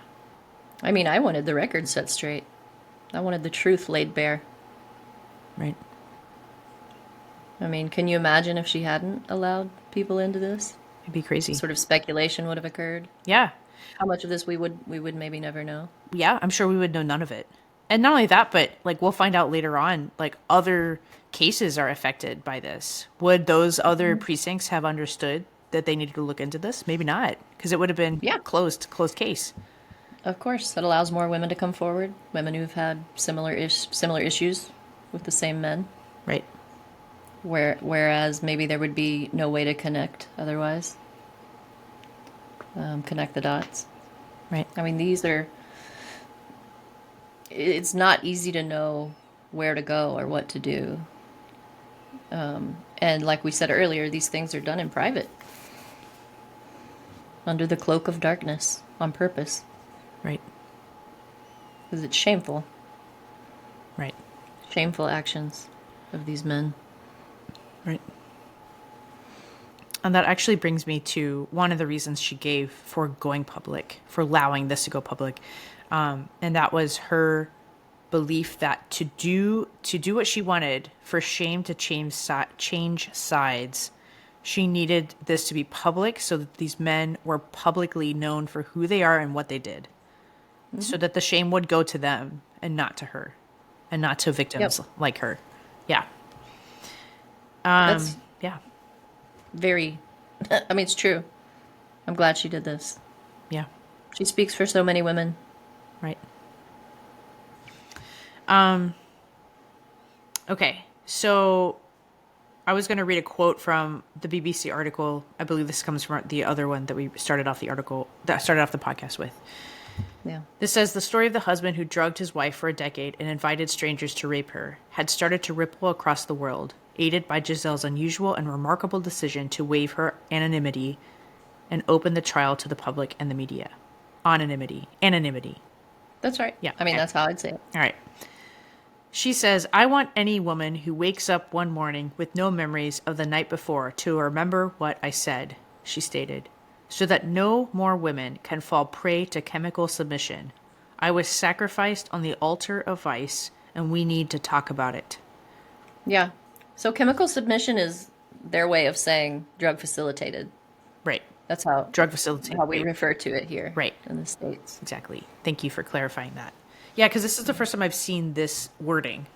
Speaker 1: I mean, I wanted the record set straight. I wanted the truth laid bare.
Speaker 2: Right.
Speaker 1: I mean, can you imagine if she hadn't allowed people into this?
Speaker 2: It'd be crazy.
Speaker 1: Sort of speculation would have occurred.
Speaker 2: Yeah.
Speaker 1: How much of this we would maybe never know.
Speaker 2: Yeah, I'm sure we would know none of it. And not only that, but like we'll find out later on, like other cases are affected by this. Would those other precincts have understood that they needed to look into this? Maybe not, because it would have been
Speaker 1: Yeah.
Speaker 2: closed case.
Speaker 1: Of course, that allows more women to come forward. Women who've had similar issues with the same men.
Speaker 2: Right.
Speaker 1: Whereas maybe there would be no way to connect otherwise. Connect the dots.
Speaker 2: Right.
Speaker 1: I mean, it's not easy to know where to go or what to do. And like we said earlier, these things are done in private, under the cloak of darkness, on purpose,
Speaker 2: Right.
Speaker 1: because it's shameful.
Speaker 2: Right.
Speaker 1: Shameful actions of these men.
Speaker 2: Right. And that actually brings me to one of the reasons she gave for going public, for allowing this to go public. And that was her belief that to do what she wanted, for shame to change sides, she needed this to be public so that these men were publicly known for who they are and what they did. So that the shame would go to them and not to her, and not to victims
Speaker 1: Yep.
Speaker 2: like her. Yeah.
Speaker 1: That's
Speaker 2: Yeah.
Speaker 1: very, I mean, it's true. I'm glad she did this.
Speaker 2: Yeah.
Speaker 1: She speaks for so many women.
Speaker 2: Right. Okay. So I was going to read a quote from the BBC article. I believe this comes from the other one that we started off the podcast with.
Speaker 1: Yeah.
Speaker 2: This says the story of the husband who drugged his wife for a decade and invited strangers to rape her had started to ripple across the world, aided by Gisele's unusual and remarkable decision to waive her anonymity and open the trial to the public and the media. Anonymity.
Speaker 1: That's right.
Speaker 2: Yeah.
Speaker 1: I mean,
Speaker 2: Okay.
Speaker 1: that's how I'd say it.
Speaker 2: All right. She says, I want any woman who wakes up one morning with no memories of the night before to remember what I said, she stated, so that no more women can fall prey to chemical submission. I was sacrificed on the altar of vice, and we need to talk about it.
Speaker 1: Yeah. So chemical submission is their way of saying drug facilitated.
Speaker 2: Right.
Speaker 1: That's how
Speaker 2: Drug facilitated.
Speaker 1: how we refer to it here.
Speaker 2: Right.
Speaker 1: In the States.
Speaker 2: Exactly. Thank you for clarifying that. Yeah, because this is the first time I've seen this wording.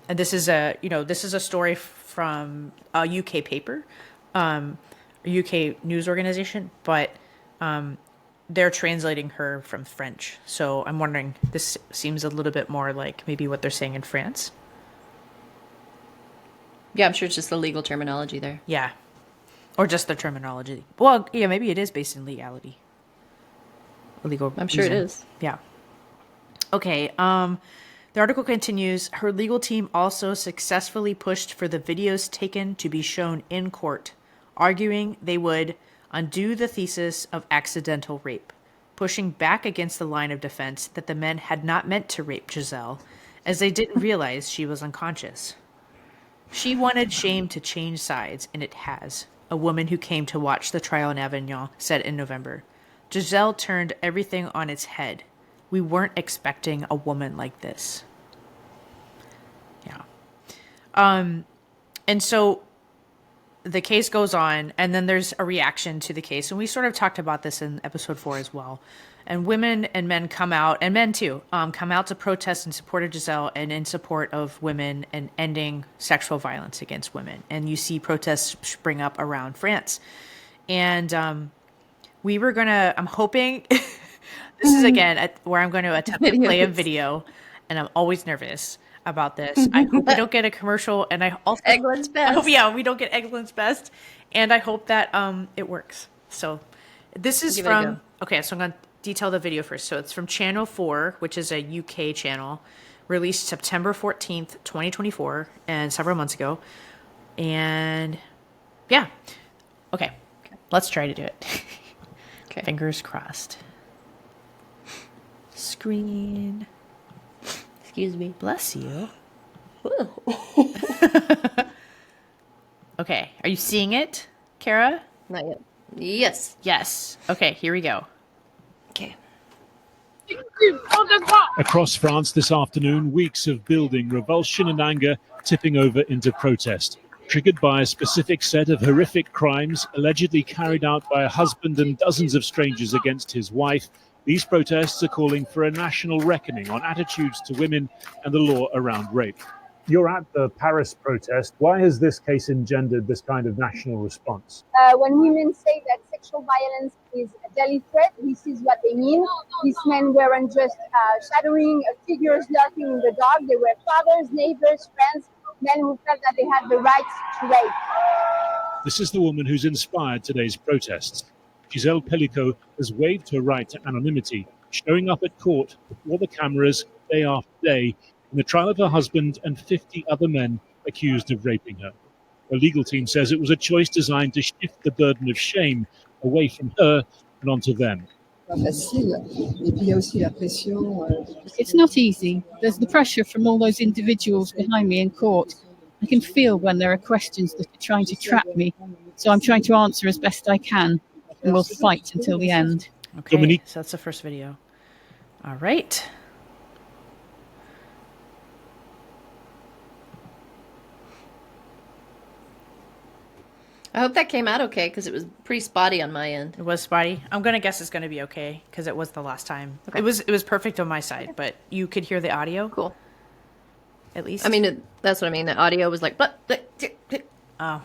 Speaker 2: And this is a story from a UK paper, a UK news organization, but they're translating her from French. So I'm wondering, this seems a little bit more like maybe what they're saying in France.
Speaker 1: Yeah, I'm sure it's just the legal terminology there.
Speaker 2: Yeah. Or just the terminology. Well, yeah, maybe it is based in legality. Legal
Speaker 1: I'm sure it
Speaker 2: reason.
Speaker 1: is.
Speaker 2: Yeah. Okay. The article continues. Her legal team also successfully pushed for the videos taken to be shown in court, arguing they would undo the thesis of accidental rape, pushing back against the line of defense that the men had not meant to rape Gisele, as they didn't realize she was unconscious. She wanted shame to change sides, and it has, a woman who came to watch the trial in Avignon said in November. Gisele turned everything on its head. We weren't expecting a woman like this. Yeah. And so the case goes on, and then there's a reaction to the case. And we sort of talked about this in episode 4 as well. And women and men come out, and men too, come out to protest in support of Gisele and in support of women and ending sexual violence against women. And you see protests spring up around France. And I'm hoping... This is, again, where I'm going to attempt to play a video, and I'm always nervous about this. I hope we don't get a commercial, and I also...
Speaker 1: Eglin's best.
Speaker 2: We don't get Eglin's best, and I hope that it works. So this is
Speaker 1: Give it a
Speaker 2: from...
Speaker 1: go.
Speaker 2: Okay, so I'm going to detail the video first. So it's from Channel 4, which is a UK channel, released September 14th, 2024, and several months ago. And, yeah. Okay, let's try to do it.
Speaker 1: Okay.
Speaker 2: Fingers crossed. Screen.
Speaker 1: Excuse me.
Speaker 2: Bless you. Okay. Are you seeing it, Cara?
Speaker 1: Not yet. Yes.
Speaker 2: Yes. Okay, here we go.
Speaker 1: Okay.
Speaker 3: Across France this afternoon, weeks of building revulsion and anger tipping over into protest, triggered by a specific set of horrific crimes allegedly carried out by a husband and dozens of strangers against his wife. These protests are calling for a national reckoning on attitudes to women and the law around rape. You're at the Paris protest. Why has this case engendered this kind of national response?
Speaker 4: When women say that sexual violence is a daily threat, this is what they mean. These men weren't just shadowy figures lurking in the dark. They were fathers, neighbors, friends, men who felt that they had the right to rape.
Speaker 3: This is the woman who's inspired today's protests. Gisele Pelicot has waived her right to anonymity, showing up at court before the cameras day after day in the trial of her husband and 50 other men accused of raping her. Her legal team says it was a choice designed to shift the burden of shame away from her and onto them.
Speaker 5: It's not easy. There's the pressure from all those individuals behind me in court. I can feel when there are questions that are trying to trap me, so I'm trying to answer as best I can, and we'll fight until the end.
Speaker 2: Okay,
Speaker 3: Dominique.
Speaker 2: so that's the first video. All right.
Speaker 1: I hope that came out okay because it was pretty spotty on my end.
Speaker 2: It was spotty. I'm going to guess it's going to be okay because it was the last time.
Speaker 1: Okay.
Speaker 2: It was perfect on my side, but you could hear the audio
Speaker 1: Cool.
Speaker 2: at least.
Speaker 1: I mean, that's what I mean. The audio was like, but
Speaker 2: Oh.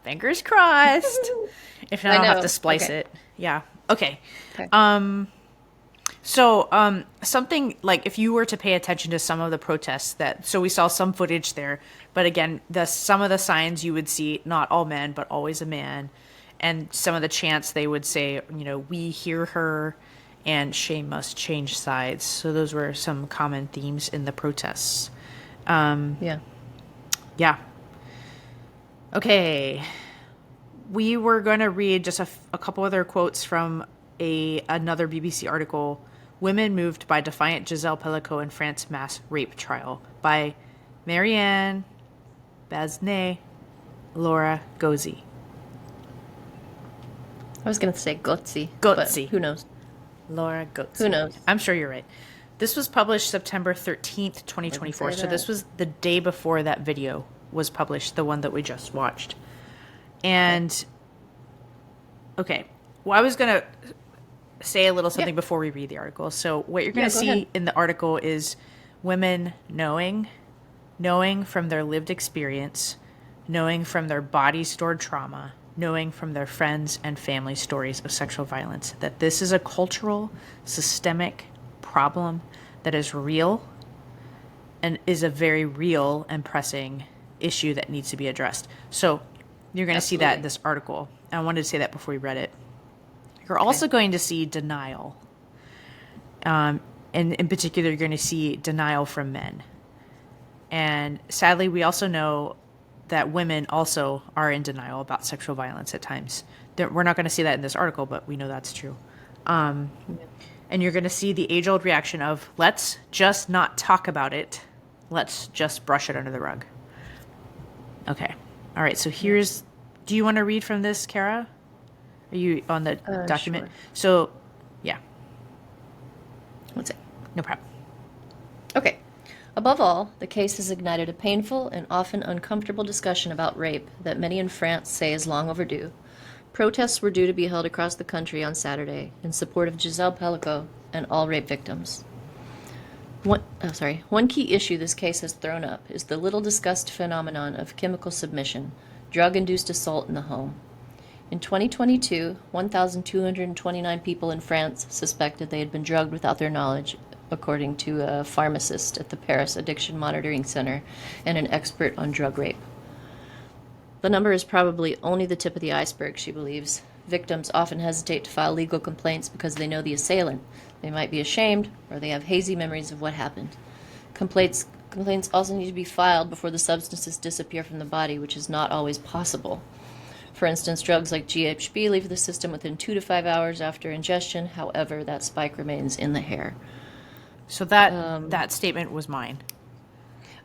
Speaker 2: Fingers crossed. If not,
Speaker 1: I
Speaker 2: I'll have
Speaker 1: know.
Speaker 2: to splice
Speaker 1: Okay.
Speaker 2: it. Yeah. Okay.
Speaker 1: Okay.
Speaker 2: So, something like if you were to pay attention to some of the protests so we saw some footage there, but again, some of the signs you would see, not all men, but always a man, and some of the chants they would say, we hear her, and shame must change sides. So those were some common themes in the protests.
Speaker 1: Yeah.
Speaker 2: Yeah. Okay. We were going to read just a couple other quotes from another BBC article, Women Moved by Defiant Gisele Pelicot in France Mass Rape Trial, by Marianne Basnet, Laura Gozi.
Speaker 1: I was going to say Gotzi.
Speaker 2: Gotzi.
Speaker 1: But who knows?
Speaker 2: Laura Gozi.
Speaker 1: Who knows?
Speaker 2: I'm sure you're right. This was published September 13th, 2024. So this was the day before that video was published, the one that we just watched. And, okay. Well, I was going to say a little something before we read the article. So what you're going to see in the article is women knowing from their lived experience, knowing from their body stored trauma, knowing from their friends and family stories of sexual violence, that this is a cultural, systemic problem that is real and is a very real and pressing issue that needs to be addressed. So you're going to see that in this article. I wanted to say that before we read it. You're also going to see denial. And in particular, you're going to see denial from men. And sadly, we also know that women also are in denial about sexual violence at times. We're not going to see that in this article, but we know that's true. And you're going to see the age-old reaction of, let's just not talk about it. Let's just brush it under the rug. Okay. All right. So do you want to read from this, Cara? Are you on the document?
Speaker 1: Sure.
Speaker 2: So, yeah.
Speaker 1: What's it?
Speaker 2: No problem.
Speaker 1: Okay. Above all, the case has ignited a painful and often uncomfortable discussion about rape that many in France say is long overdue. Protests were due to be held across the country on Saturday in support of Gisele Pelicot and all rape victims. One key issue this case has thrown up is the little discussed phenomenon of chemical submission, drug-induced assault in the home. In 2022, 1,229 people in France suspected they had been drugged without their knowledge, according to a pharmacist at the Paris Addiction Monitoring Center and an expert on drug rape. The number is probably only the tip of the iceberg, she believes. Victims often hesitate to file legal complaints because they know the assailant. They might be ashamed, or they have hazy memories of what happened. Complaints also need to be filed before the substances disappear from the body, which is not always possible. For instance, drugs like GHB leave the system within 2 to 5 hours after ingestion. However, that spike remains in the hair.
Speaker 2: So that statement was mine.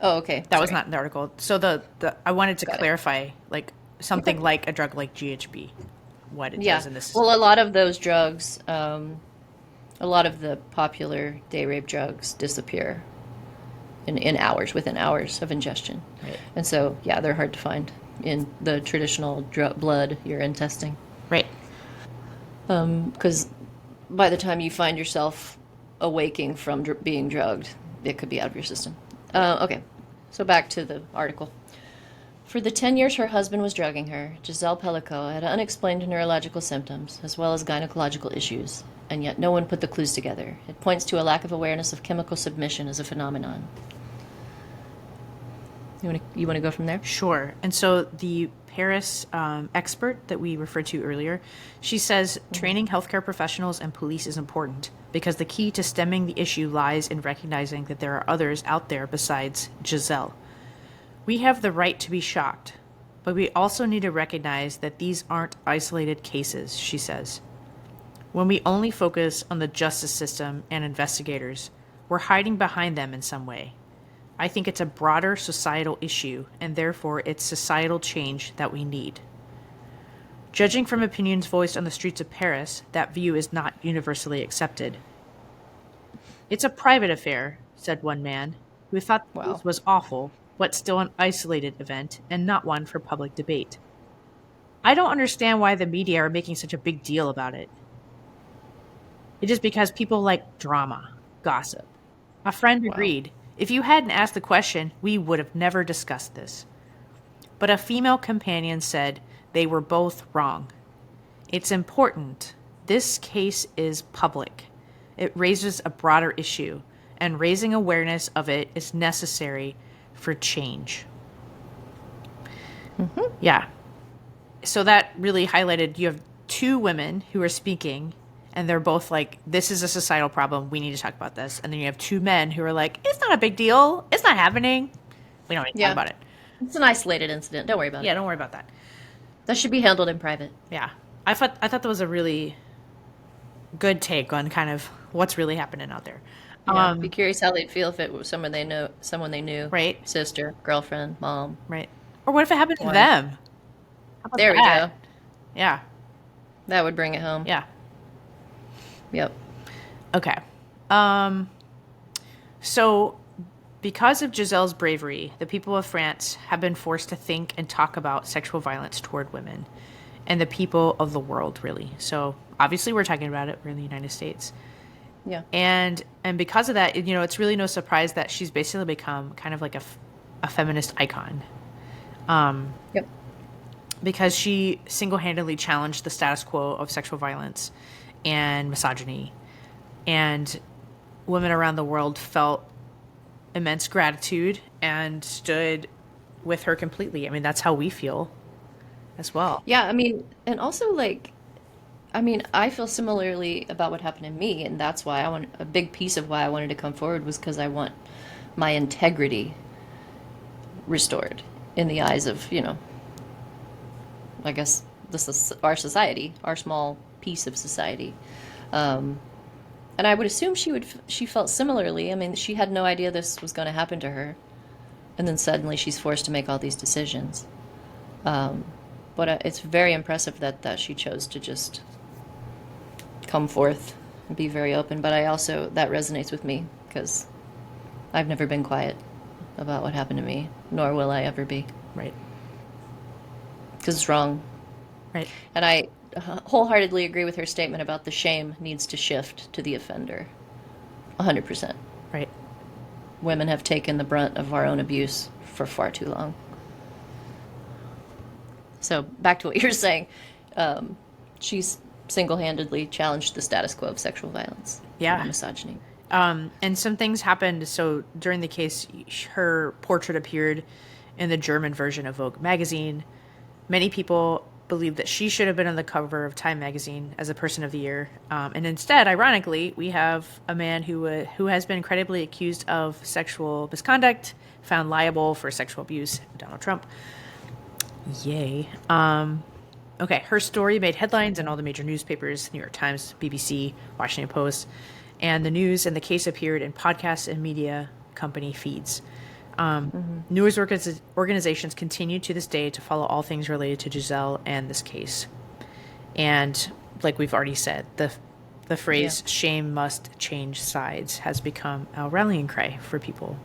Speaker 1: Oh, okay.
Speaker 2: That was not in the article. So I wanted to
Speaker 1: Got it.
Speaker 2: clarify, like something like a drug like GHB, what it does in this.
Speaker 1: Well, a lot of those drugs, a lot of the popular day rape drugs disappear in hours, within hours of ingestion.
Speaker 2: Right.
Speaker 1: And so, yeah, they're hard to find in the traditional blood urine testing.
Speaker 2: Right.
Speaker 1: Because by the time you find yourself awaking from being drugged, it could be out of your system. Okay, so back to the article. For the 10 years her husband was drugging her, Gisele Pelicot had unexplained neurological symptoms as well as gynecological issues, and yet no one put the clues together. It points to a lack of awareness of chemical submission as a phenomenon. You want to go from there?
Speaker 2: Sure. And so the Paris expert that we referred to earlier, she says training healthcare professionals and police is important because the key to stemming the issue lies in recognizing that there are others out there besides Gisele. We have the right to be shocked, but we also need to recognize that these aren't isolated cases, she says. When we only focus on the justice system and investigators, we're hiding behind them in some way. I think it's a broader societal issue, and therefore it's societal change that we need. Judging from opinions voiced on the streets of Paris, that view is not universally accepted. It's a private affair, said one man, who thought the news was awful, but still an isolated event and not one for public debate. I don't understand why the media are making such a big deal about it. It is because people like drama, gossip. A friend agreed. If you hadn't asked the question, we would have never discussed this. But a female companion said, They were both wrong. It's important. This case is public. It raises a broader issue, and raising awareness of it is necessary for change. Yeah. So that really highlighted, you have two women who are speaking, and they're both like, this is a societal problem. We need to talk about this. And then you have two men who are like, it's not a big deal. It's not happening. We don't need to talk about it.
Speaker 1: It's an isolated incident. Don't worry about
Speaker 2: Yeah,
Speaker 1: it.
Speaker 2: don't worry about that.
Speaker 1: That should be handled in private.
Speaker 2: Yeah. I thought that was a really good take on kind of what's really happening out there.
Speaker 1: Yeah, be curious how they'd feel if it was someone they knew,
Speaker 2: Right.
Speaker 1: Sister, girlfriend, mom.
Speaker 2: Right. Or what if it happened to
Speaker 1: Wife.
Speaker 2: them? How about
Speaker 1: There we
Speaker 2: that?
Speaker 1: go.
Speaker 2: Yeah.
Speaker 1: That would bring it home.
Speaker 2: Yeah.
Speaker 1: Yep.
Speaker 2: Okay. So because of Giselle's bravery, the people of France have been forced to think and talk about sexual violence toward women, and the people of the world, really. So obviously we're talking about it. We're in the United States.
Speaker 1: Yeah.
Speaker 2: And because of that, it's really no surprise that she's basically become kind of like a feminist icon.
Speaker 1: Yep.
Speaker 2: Because she single-handedly challenged the status quo of sexual violence and misogyny. And women around the world felt immense gratitude and stood with her completely. I mean, that's how we feel as well.
Speaker 1: Yeah, I mean, and also I feel similarly about what happened to me, and that's why a big piece of why I wanted to come forward was because I want my integrity restored in the eyes of, I guess this is our society, our small piece of society. And I would assume she felt similarly. I mean, she had no idea this was going to happen to her, and then suddenly she's forced to make all these decisions. But it's very impressive that she chose to just come forth and be very open. But that resonates with me because I've never been quiet about what happened to me, nor will I ever be.
Speaker 2: Right.
Speaker 1: Because it's wrong.
Speaker 2: Right.
Speaker 1: And I wholeheartedly agree with her statement about the shame needs to shift to the offender. 100%.
Speaker 2: Right.
Speaker 1: Women have taken the brunt of our own abuse for far too long. So back to what you're saying. She's single-handedly challenged the status quo of sexual violence.
Speaker 2: Yeah.
Speaker 1: And misogyny.
Speaker 2: And some things happened. So during the case, her portrait appeared in the German version of Vogue magazine. Many people believe that she should have been on the cover of Time magazine as a Person of the Year. And instead, ironically, we have a man who has been credibly accused of sexual misconduct, found liable for sexual abuse, Donald Trump. Yay. Okay, her story made headlines in all the major newspapers, New York Times, BBC, Washington Post, and the news and the case appeared in podcasts and media company feeds. News organizations continue to this day to follow all things related to Gisele and this case. And like we've already said, the phrase shame must change sides has become a rallying cry for people.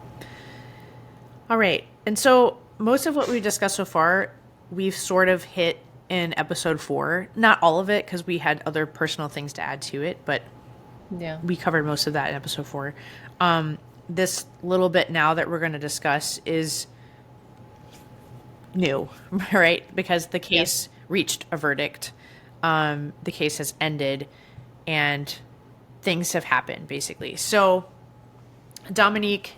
Speaker 2: All right. And so most of what we've discussed so far, we've sort of hit in episode 4. Not all of it, because we had other personal things to add to it, but we covered most of that in episode 4. This little bit now that we're going to discuss is new, right? Because the case reached a verdict. The case has ended and things have happened, basically. So Dominique,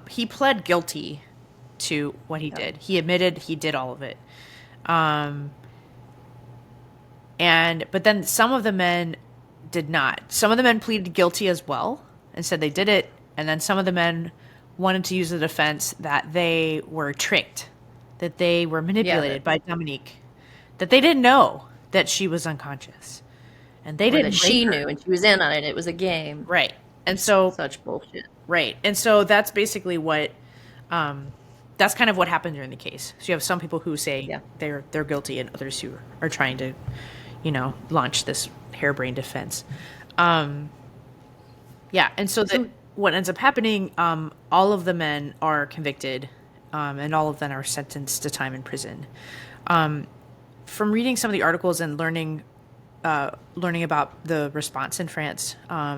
Speaker 2: he pled guilty to what he did. He admitted he did all of it. But then some of the men did not. Some of the men pleaded guilty as well and said they did it. And then some of the men wanted to use the defense that they were tricked, that they were manipulated by Dominique, that they didn't know that she was unconscious. And they didn't.
Speaker 1: That she knew and she was in on it. It was a game.
Speaker 2: Right. And so.
Speaker 1: Such bullshit.
Speaker 2: Right. And so that's basically what. That's kind of what happened during the case. So you have some people who say they're guilty and others who are trying to, launch this harebrained defense. And so what ends up happening, all of the men are convicted, and all of them are sentenced to time in prison. From reading some of the articles and learning about the response in France,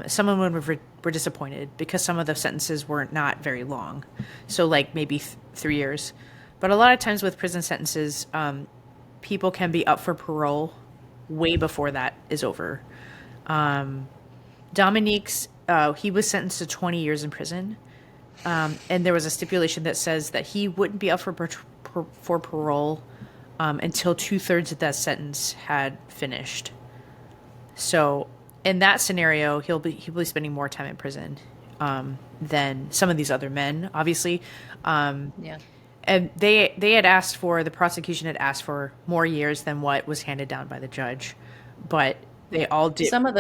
Speaker 2: some of them were disappointed because some of the sentences were not very long. So like maybe 3 years. But a lot of times with prison sentences, people can be up for parole way before that is over. Dominique's, he was sentenced to 20 years in prison. And there was a stipulation that says that he wouldn't be up for parole until 2/3 of that sentence had finished. So in that scenario, he'll be spending more time in prison than some of these other men, obviously.
Speaker 1: Yeah.
Speaker 2: And the prosecution had asked for more years than what was handed down by the judge, but they all did.
Speaker 1: Some of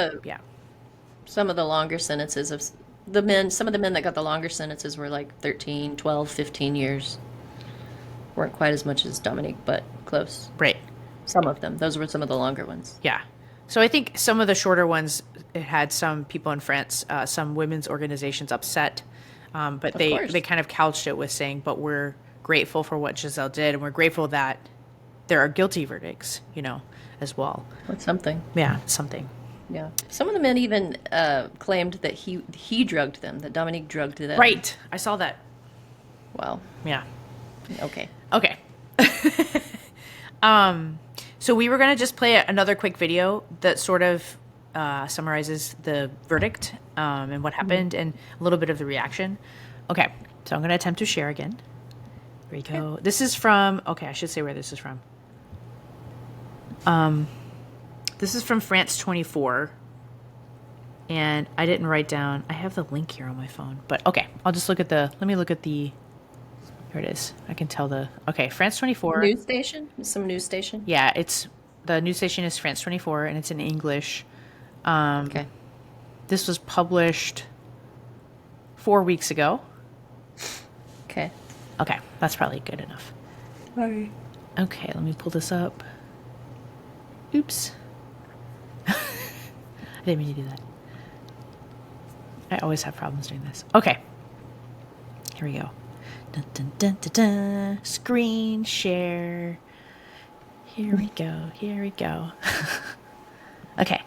Speaker 1: the longer sentences of some of the men that got the longer sentences were like 13, 12, 15 years. Weren't quite as much as Dominique, but close.
Speaker 2: Right.
Speaker 1: Some of them. Those were some of the longer ones.
Speaker 2: Yeah. So I think some of the shorter ones, it had some people in France, some women's organizations upset, but they kind of couched it with saying, but we're grateful for what Gisele did, and we're grateful that there are guilty verdicts, as well.
Speaker 1: That's something.
Speaker 2: Yeah, something.
Speaker 1: Yeah. Some of the men even claimed that he drugged them, that Dominique drugged them.
Speaker 2: Right. I saw that.
Speaker 1: Wow.
Speaker 2: Yeah.
Speaker 1: Okay.
Speaker 2: So we were going to just play another quick video that sort of summarizes the verdict and what happened and a little bit of the reaction. Okay. So I'm going to attempt to share again. Here we go. Okay. This is from, I should say where this is from. This is from France 24. And I didn't write down, I have the link here on my phone, but okay. I'll just let me look at the, here it is. I can tell France 24.
Speaker 1: News station? Some news station?
Speaker 2: Yeah, the news station is France 24 and it's in English. Okay. This was published 4 weeks ago.
Speaker 1: Okay.
Speaker 2: Okay, that's probably good enough.
Speaker 1: Sorry.
Speaker 2: Okay, let me pull this up. Oops. I didn't mean to do that. I always have problems doing this. Okay. Here we go. Dun, dun, dun, dun, dun. Screen share. Here we go. Okay.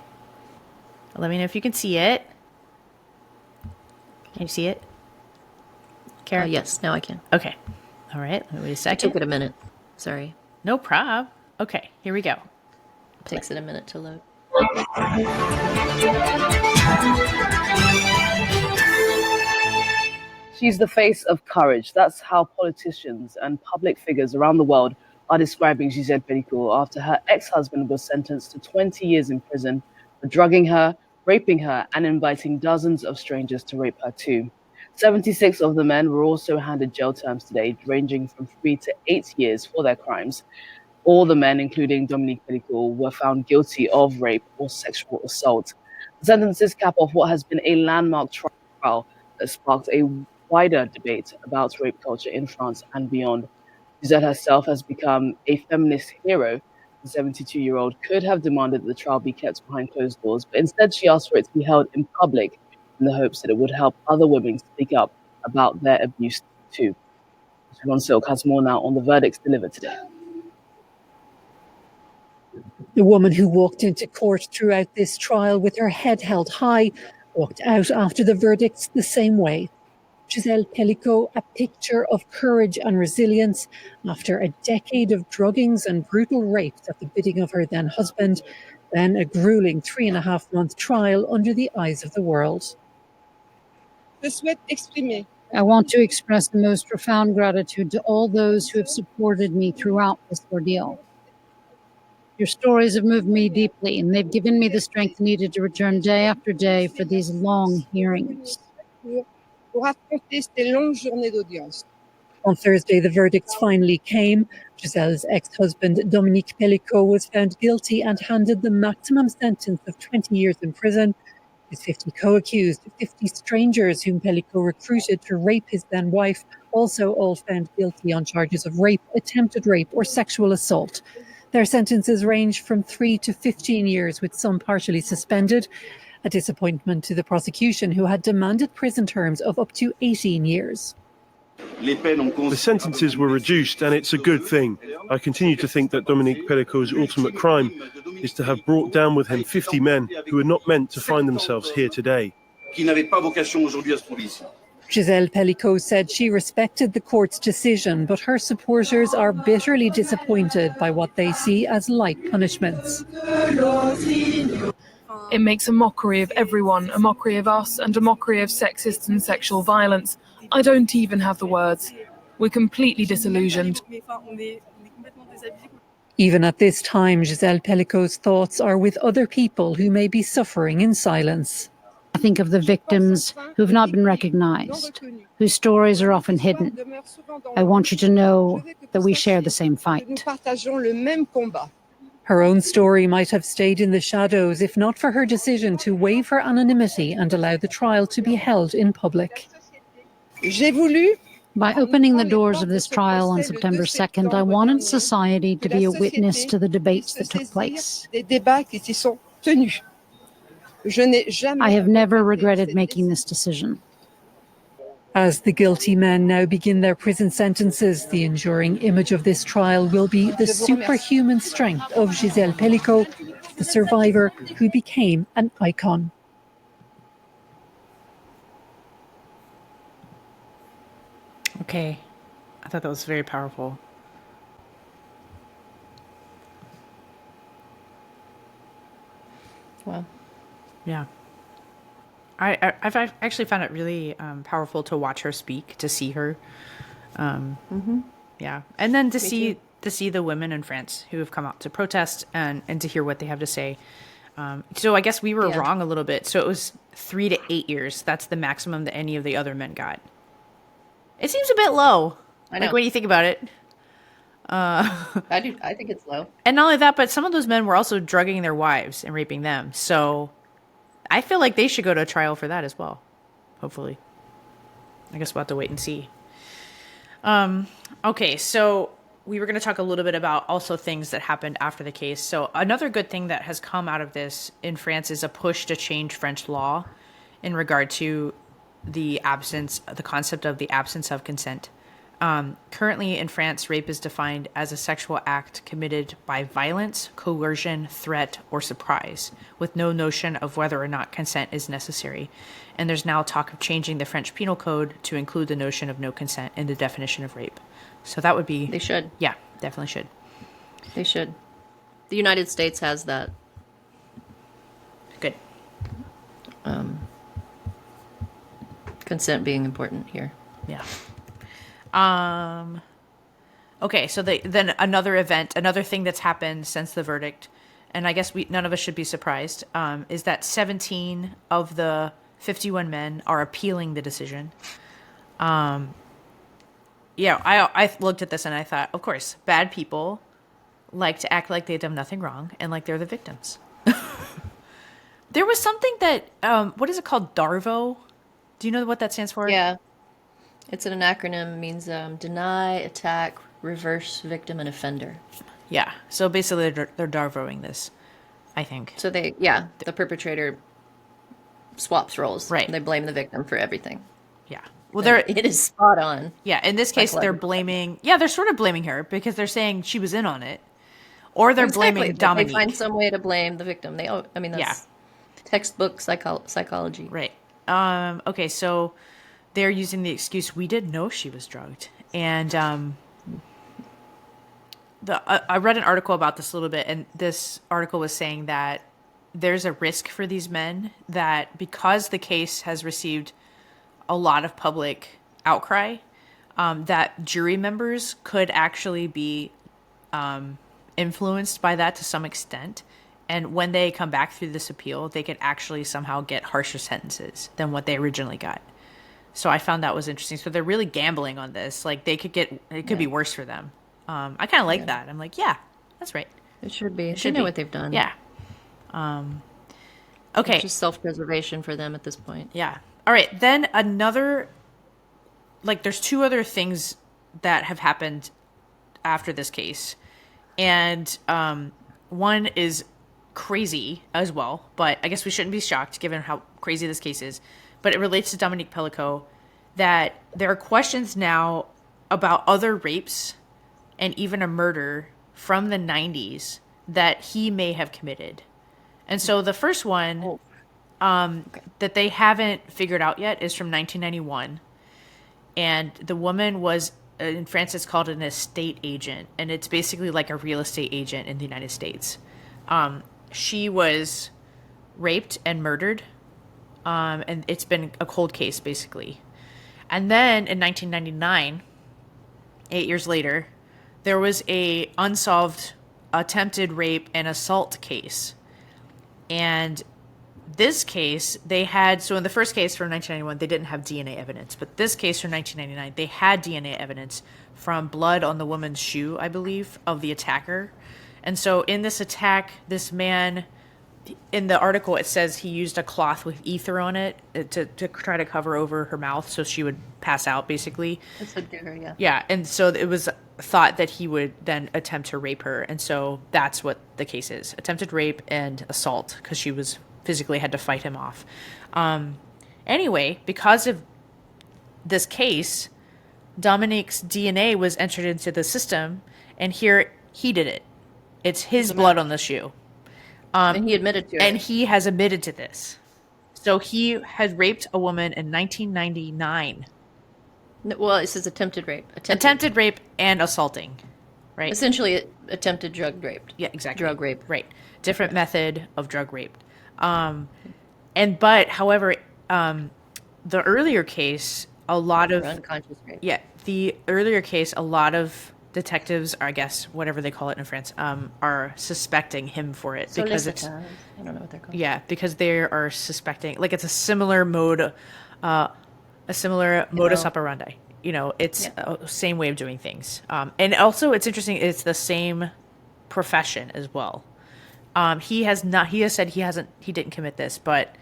Speaker 2: Let me know if you can see it. Can you see it? Kara?
Speaker 1: Yes, now I can.
Speaker 2: Okay. All right. Let me wait a second.
Speaker 1: It took it a minute. Sorry.
Speaker 2: No prob. Okay. Here we go.
Speaker 1: Takes it a minute to load.
Speaker 6: She's the face of courage. That's how politicians and public figures around the world are describing Gisele Pelicot after her ex-husband was sentenced to 20 years in prison for drugging her, raping her, and inviting dozens of strangers to rape her too. 76 of the men were also handed jail terms today, ranging from 3 to 8 years for their crimes. All the men, including Dominique Pelicot, were found guilty of rape or sexual assault. The sentences cap off what has been a landmark trial that sparked a wider debate about rape culture in France and beyond. Gisele herself has become a feminist hero. The 72-year-old could have demanded that the trial be kept behind closed doors, but instead she asked for it to be held in public in the hopes that it would help other women speak up about their abuse too. Ron Silk has more now on the verdicts delivered today.
Speaker 7: The woman who walked into court throughout this trial with her head held high walked out after the verdicts the same way. Gisele Pelicot, a picture of courage and resilience after a decade of druggings and brutal rapes at the bidding of her then husband, then a grueling 3.5-month trial under the eyes of the world.
Speaker 5: I want to express the most profound gratitude to all those who have supported me throughout this ordeal. Your stories have moved me deeply, and they've given me the strength needed to return day after day for these long hearings.
Speaker 7: On Thursday, the verdicts finally came. Gisele's ex-husband, Dominique Pelicot, was found guilty and handed the maximum sentence of 20 years in prison. His 50 co-accused, 50 strangers whom Pelicot recruited to rape his then-wife, also all found guilty on charges of rape, attempted rape, or sexual assault. Their sentences range from 3 to 15 years, with some partially suspended. A disappointment to the prosecution, who had demanded prison terms of up to 18 years.
Speaker 8: The sentences were reduced, and it's a good thing. I continue to think that Dominique Pelicot's ultimate crime is to have brought down with him 50 men who were not meant to find themselves here today.
Speaker 7: Gisele Pelicot said she respected the court's decision, but her supporters are bitterly disappointed by what they see as light punishments.
Speaker 9: It makes a mockery of everyone, a mockery of us, and a mockery of sexist and sexual violence. I don't even have the words. We're completely disillusioned.
Speaker 7: Even at this time, Gisele Pelicot's thoughts are with other people who may be suffering in silence.
Speaker 10: I think of the victims who have not been recognized, whose stories are often hidden. I want you to know that we share the same fight.
Speaker 7: Her own story might have stayed in the shadows if not for her decision to waive her anonymity and allow the trial to be held in public.
Speaker 10: By opening the doors of this trial on September 2nd, I wanted society to be a witness to the debates that took place. I have never regretted making this decision.
Speaker 7: As the guilty men now begin their prison sentences, the enduring image of this trial will be the superhuman strength of Gisele Pelicot, the survivor who became an icon.
Speaker 2: Okay. I thought that was very powerful.
Speaker 1: Wow.
Speaker 2: Yeah. I've actually found it really powerful to watch her speak, to see her. Yeah. And then to see the women in France who have come out to protest and to hear what they have to say. So I guess we were wrong a little bit. So it was 3 to 8 years. That's the maximum that any of the other men got. It seems a bit low.
Speaker 1: I know.
Speaker 2: Like when you think about it.
Speaker 1: I do. I think it's low.
Speaker 2: And not only that, but some of those men were also drugging their wives and raping them. So I feel like they should go to a trial for that as well. Hopefully. I guess we'll have to wait and see. Okay, so we were going to talk a little bit about also things that happened after the case. So another good thing that has come out of this in France is a push to change French law in regard to the concept of the absence of consent. Currently in France, rape is defined as a sexual act committed by violence, coercion, threat, or surprise, with no notion of whether or not consent is necessary. And there's now talk of changing the French Penal Code to include the notion of no consent in the definition of rape. So that would be...
Speaker 1: They should.
Speaker 2: Yeah, definitely should.
Speaker 1: They should. The United States has that.
Speaker 2: Good.
Speaker 1: Consent being important here.
Speaker 2: Yeah. Okay, so then another thing that's happened since the verdict, and I guess none of us should be surprised, is that 17 of the 51 men are appealing the decision. I looked at this and I thought, of course, bad people like to act like they've done nothing wrong and like they're the victims. There was something that, what is it called? DARVO? Do you know what that stands for?
Speaker 1: Yeah. It's an acronym, means deny, attack, reverse, victim, and offender.
Speaker 2: Yeah. So basically they're DARVOing this, I think.
Speaker 1: So the perpetrator swaps roles.
Speaker 2: Right.
Speaker 1: They blame the victim for everything.
Speaker 2: Yeah. Well,
Speaker 1: it is spot on.
Speaker 2: Yeah. In this case, they're blaming, they're sort of blaming her because they're saying she was in on it. Or they're blaming Dominique.
Speaker 1: They find some way to blame the victim. That's textbook psychology.
Speaker 2: Right. Okay, so they're using the excuse, we didn't know she was drugged. And I read an article about this a little bit, and this article was saying that there's a risk for these men that because the case has received a lot of public outcry, that jury members could actually be influenced by that to some extent. And when they come back through this appeal, they could actually somehow get harsher sentences than what they originally got. So I found that was interesting. So they're really gambling on this. Like it could be worse for them. I kind of like that. I'm like, yeah, that's right.
Speaker 1: It should be. They know what they've done.
Speaker 2: Yeah. Okay.
Speaker 1: It's just self-preservation for them at this point.
Speaker 2: Yeah. All right. Then there's 2 other things that have happened after this case. And one is crazy as well, but I guess we shouldn't be shocked given how crazy this case is. But it relates to Dominique Pelicot, that there are questions now about other rapes and even a murder from the 90s that he may have committed. And so the first one that they haven't figured out yet is from 1991. And the woman was, in France, it's called an estate agent, and it's basically like a real estate agent in the United States. She was raped and murdered, and it's been a cold case, basically. And then in 1999, 8 years later, there was a unsolved attempted rape and assault case. And this case, they had, so in the first case from 1991, they didn't have DNA evidence. But this case from 1999, they had DNA evidence from blood on the woman's shoe, I believe, of the attacker. And so in this attack, this man, in the article, it says he used a cloth with ether on it to try to cover over her mouth so she would pass out, basically.
Speaker 1: That's what did her, yeah.
Speaker 2: Yeah, and so it was thought that he would then attempt to rape her. And so that's what the case is. Attempted rape and assault, because she was physically had to fight him off. Anyway, because of this case, Dominique's DNA was entered into the system, and here he did it. It's his blood on the shoe.
Speaker 1: And he admitted to it.
Speaker 2: And he has admitted to this. So he had raped a woman in 1999.
Speaker 1: Well, it says attempted rape.
Speaker 2: Attempted rape and assaulting, right?
Speaker 1: Essentially, attempted drug rape.
Speaker 2: Yeah, exactly.
Speaker 1: Drug rape.
Speaker 2: Right. Different method of drug rape. But however, the earlier case, a lot of
Speaker 1: unconscious rape.
Speaker 2: Yeah, the earlier case, a lot of detectives, or I guess whatever they call it in France, are suspecting him for it because it's,
Speaker 1: I don't know what they're called.
Speaker 2: yeah, because they are suspecting, like, it's a similar mode, modus operandi. You know, it's same way of doing things. And also, it's interesting. It's the same profession as well. He has said he didn't commit this, but,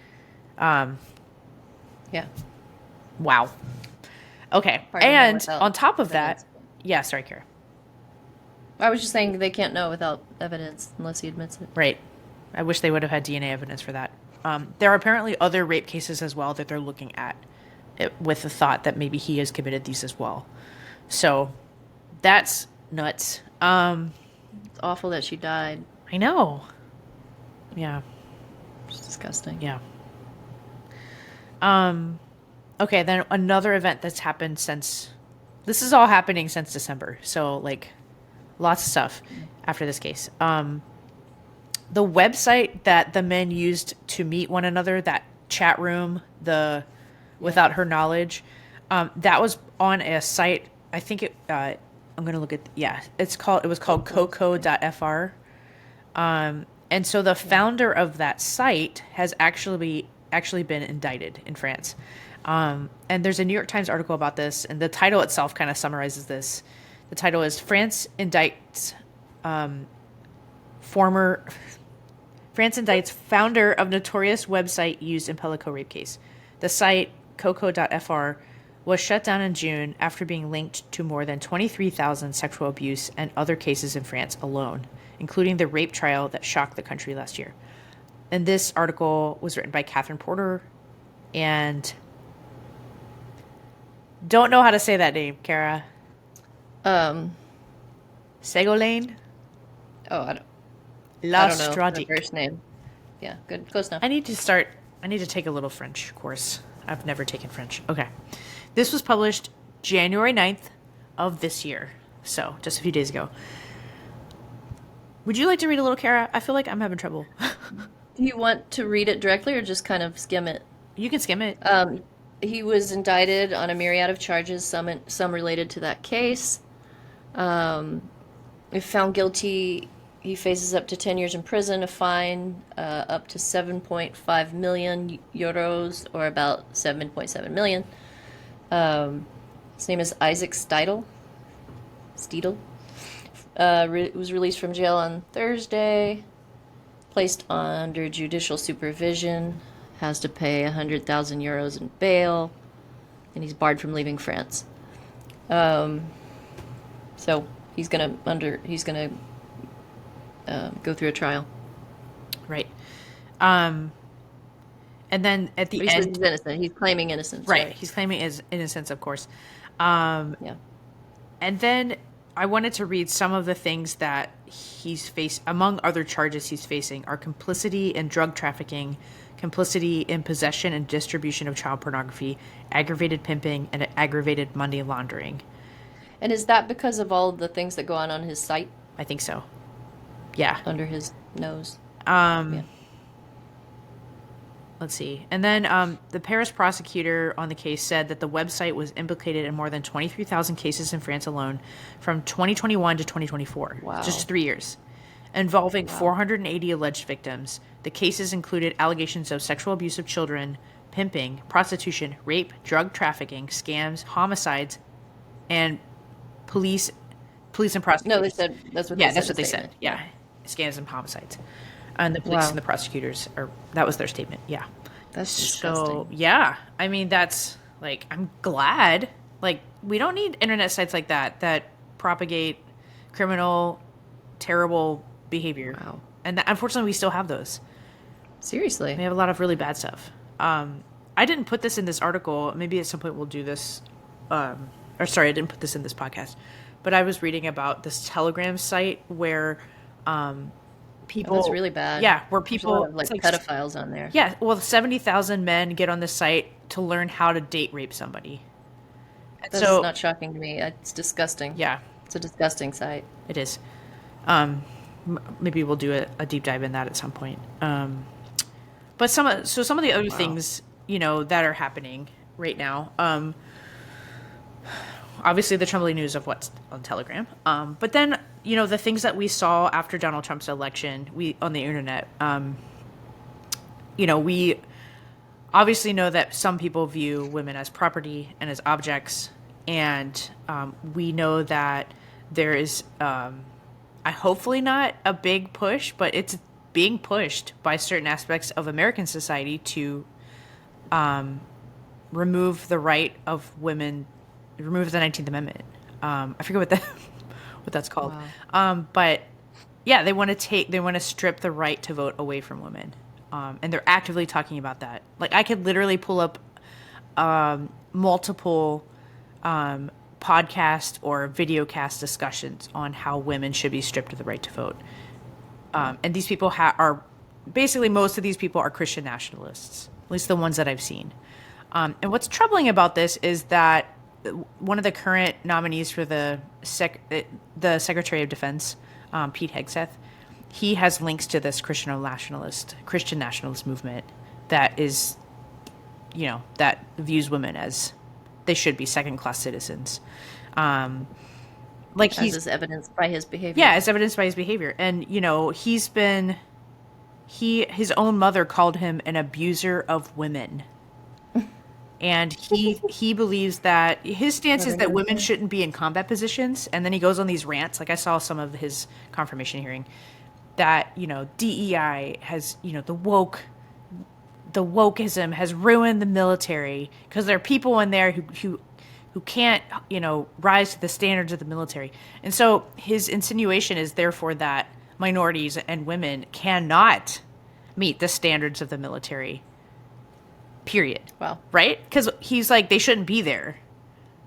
Speaker 1: yeah.
Speaker 2: Wow. Okay. And on top of that, yeah, sorry, Kara.
Speaker 1: I was just saying they can't know without evidence unless he admits it.
Speaker 2: Right. I wish they would have had DNA evidence for that. There are apparently other rape cases as well that they're looking at with the thought that maybe he has committed these as well. So that's nuts.
Speaker 1: It's awful that she died.
Speaker 2: I know. Yeah.
Speaker 1: It's disgusting.
Speaker 2: Yeah. Okay, then another event that's happened since... This is all happening since December. So, like, lots of stuff after this case. The website that the men used to meet one another, that chat room, without her knowledge, that was on a site. I think it. I'm gonna look at. Yeah, it was called coco.fr. And so the founder of that site has actually been indicted in France. And there's a New York Times article about this, and the title itself kind of summarizes this. The title is France indicts founder of notorious website used in Pelicot rape case. The site, coco.fr, was shut down in June after being linked to more than 23,000 sexual abuse and other cases in France alone, including the rape trial that shocked the country last year. And this article was written by Catherine Porter, and don't know how to say that name, Kara. Ségolène?
Speaker 1: Oh, I don't know the first name. Yeah, good. Close enough.
Speaker 2: I need to take a little French course. I've never taken French. Okay. This was published January 9th of this year. So, just a few days ago. Would you like to read a little, Kara? I feel like I'm having trouble.
Speaker 1: Do you want to read it directly or just kind of skim it?
Speaker 2: You can skim it.
Speaker 1: He was indicted on a myriad of charges, some related to that case. If found guilty, he faces up to 10 years in prison, a fine up to 7.5 million euros, or about 7.7 million. His name is Isaac Steidl. Was released from jail on Thursday, placed under judicial supervision, has to pay 100,000 euros in bail, and he's barred from leaving France. So he's gonna go through a trial.
Speaker 2: Right. And then at the end,
Speaker 1: he's innocent. He's claiming innocence.
Speaker 2: Right.
Speaker 1: Sorry.
Speaker 2: He's claiming his innocence, of course.
Speaker 1: Yeah.
Speaker 2: And then I wanted to read some of the things that he's faced. Among other charges he's facing are complicity in drug trafficking, complicity in possession and distribution of child pornography, aggravated pimping, and aggravated money laundering.
Speaker 1: And is that because of all the things that go on his site?
Speaker 2: I think so. Yeah.
Speaker 1: Under his nose.
Speaker 2: Yeah. Let's see. And then the Paris prosecutor on the case said that the website was implicated in more than 23,000 cases in France alone from 2021 to 2024.
Speaker 1: Wow.
Speaker 2: Just 3 years. Involving 480 alleged victims. The cases included allegations of sexual abuse of children, pimping, prostitution, rape, drug trafficking, scams, homicides, and police and prosecutors.
Speaker 1: No, they said that's what.
Speaker 2: Yeah,
Speaker 1: they said
Speaker 2: that's what
Speaker 1: in the
Speaker 2: they said.
Speaker 1: statement.
Speaker 2: Yeah, scams and homicides, and the police and the prosecutors that was their statement. Yeah,
Speaker 1: that's
Speaker 2: disgusting.
Speaker 1: So
Speaker 2: yeah, I mean that's like I'm glad. Like we don't need internet sites like that propagate criminal, terrible behavior.
Speaker 1: Wow.
Speaker 2: And unfortunately, we still have those.
Speaker 1: Seriously,
Speaker 2: we have a lot of really bad stuff. I didn't put this in this article. Maybe at some point we'll do this. I didn't put this in this podcast. But I was reading about this Telegram site where people...
Speaker 1: that's really bad.
Speaker 2: Yeah, where people...
Speaker 1: There's a lot of, pedophiles on there.
Speaker 2: Yeah, well, 70,000 men get on this site to learn how to date rape somebody.
Speaker 1: That's not shocking to me. It's disgusting.
Speaker 2: Yeah.
Speaker 1: It's a disgusting site.
Speaker 2: It is. Maybe we'll do a deep dive in that at some point. But some of the other things, that are happening right now... obviously the troubling news of what's on Telegram. But then, the things that we saw after Donald Trump's election, on the internet, we obviously know that some people view women as property and as objects. And we know that there is, hopefully not a big push, but it's being pushed by certain aspects of American society to remove the right of women, remove the 19th Amendment. I forget what that's called. Wow. But yeah, they want to strip the right to vote away from women. And they're actively talking about that. Like I could literally pull up multiple podcast or videocast discussions on how women should be stripped of the right to vote. And these people are basically, most of these people are Christian nationalists, at least the ones that I've seen. And what's troubling about this is that one of the current nominees for the Secretary of Defense, Pete Hegseth, he has links to this Christian nationalist movement that is, that views women as they should be second-class citizens.
Speaker 1: As evidenced by his behavior.
Speaker 2: Yeah, as evidenced by his behavior. And, his own mother called him an abuser of women. And he believes that his stance is that women shouldn't be in combat positions. And then he goes on these rants. Like I saw some of his confirmation hearing that, DEI has, the wokeism has ruined the military because there are people in there who can't, rise to the standards of the military. And so his insinuation is therefore that minorities and women cannot meet the standards of the military. Period.
Speaker 1: Wow.
Speaker 2: Right? Because he's like, they shouldn't be there.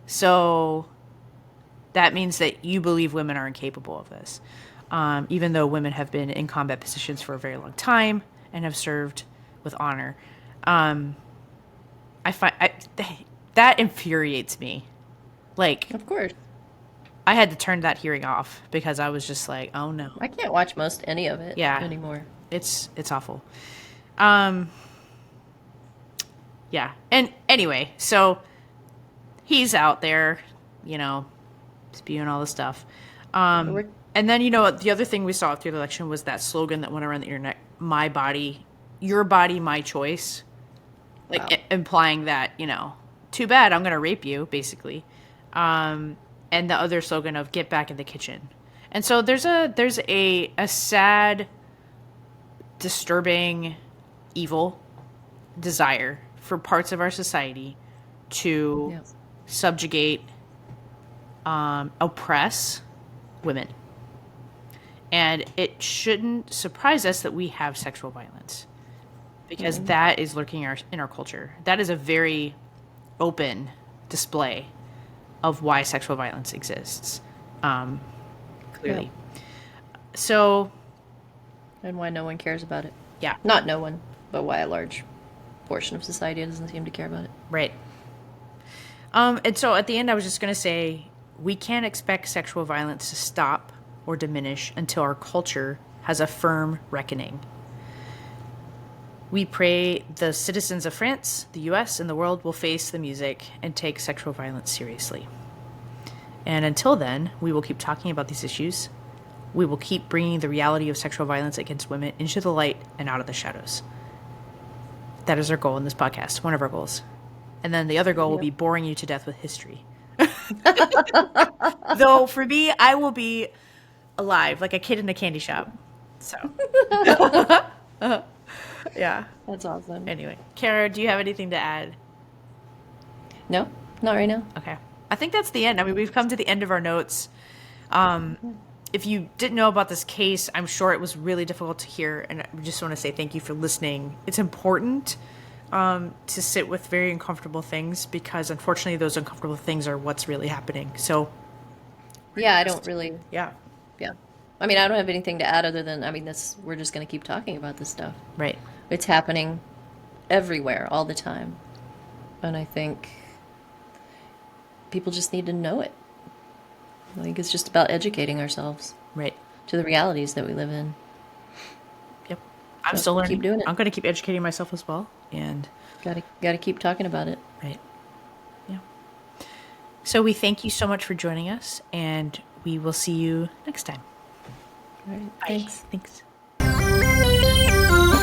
Speaker 2: So that means that you believe women are incapable of this. Even though women have been in combat positions for a very long time and have served with honor. I find that infuriates me. Like,
Speaker 1: of course.
Speaker 2: I had to turn that hearing off because I was just like, oh no.
Speaker 1: I can't watch most any of it anymore.
Speaker 2: It's awful. Yeah. And anyway, so he's out there, spewing all this stuff. And then, the other thing we saw through the election was that slogan that went around the internet, my body, your body, my choice. Like implying that, too bad, I'm going to rape you, basically. And the other slogan of get back in the kitchen. And so there's a sad, disturbing, evil desire for parts of our society to subjugate, oppress women. And it shouldn't surprise us that we have sexual violence because that is lurking in our culture. That is a very open display of why sexual violence exists. clearly. So,
Speaker 1: And why no one cares about it.
Speaker 2: yeah,
Speaker 1: Not no one, but why a large portion of society doesn't seem to care about it.
Speaker 2: right. And so at the end, I was just going to say, we can't expect sexual violence to stop or diminish until our culture has a firm reckoning. We pray the citizens of France, the US, and the world will face the music and take sexual violence seriously. And until then, we will keep talking about these issues. We will keep bringing the reality of sexual violence against women into the light and out of the shadows. That is our goal in this podcast, one of our goals. And then the other goal will be boring you to death with history. Though for me, I will be alive, like a kid in a candy shop. So, yeah.
Speaker 1: That's awesome.
Speaker 2: Anyway, Cara, do you have anything to add?
Speaker 1: No, not right now.
Speaker 2: Okay. I think that's the end. I mean, we've come to the end of our notes. If you didn't know about this case, I'm sure it was really difficult to hear. And I just want to say thank you for listening. It's important to sit with very uncomfortable things because, unfortunately, those uncomfortable things are what's really happening. So,
Speaker 1: Yeah, I don't really.
Speaker 2: yeah,
Speaker 1: Yeah. I mean, I don't have anything to add other than, I mean, we're just going to keep talking about this stuff.
Speaker 2: right.
Speaker 1: It's happening everywhere all the time. And I think people just need to know it. I think it's just about educating ourselves
Speaker 2: Right.
Speaker 1: to the realities that we live in.
Speaker 2: Yep. I'm
Speaker 1: So
Speaker 2: still learning.
Speaker 1: keep doing it.
Speaker 2: I'm going to keep educating myself as well. And,
Speaker 1: Gotta keep talking about it.
Speaker 2: right. Yeah. So we thank you so much for joining us, and we will see you next time.
Speaker 1: All right.
Speaker 2: Bye.
Speaker 1: Thanks.
Speaker 2: Thanks.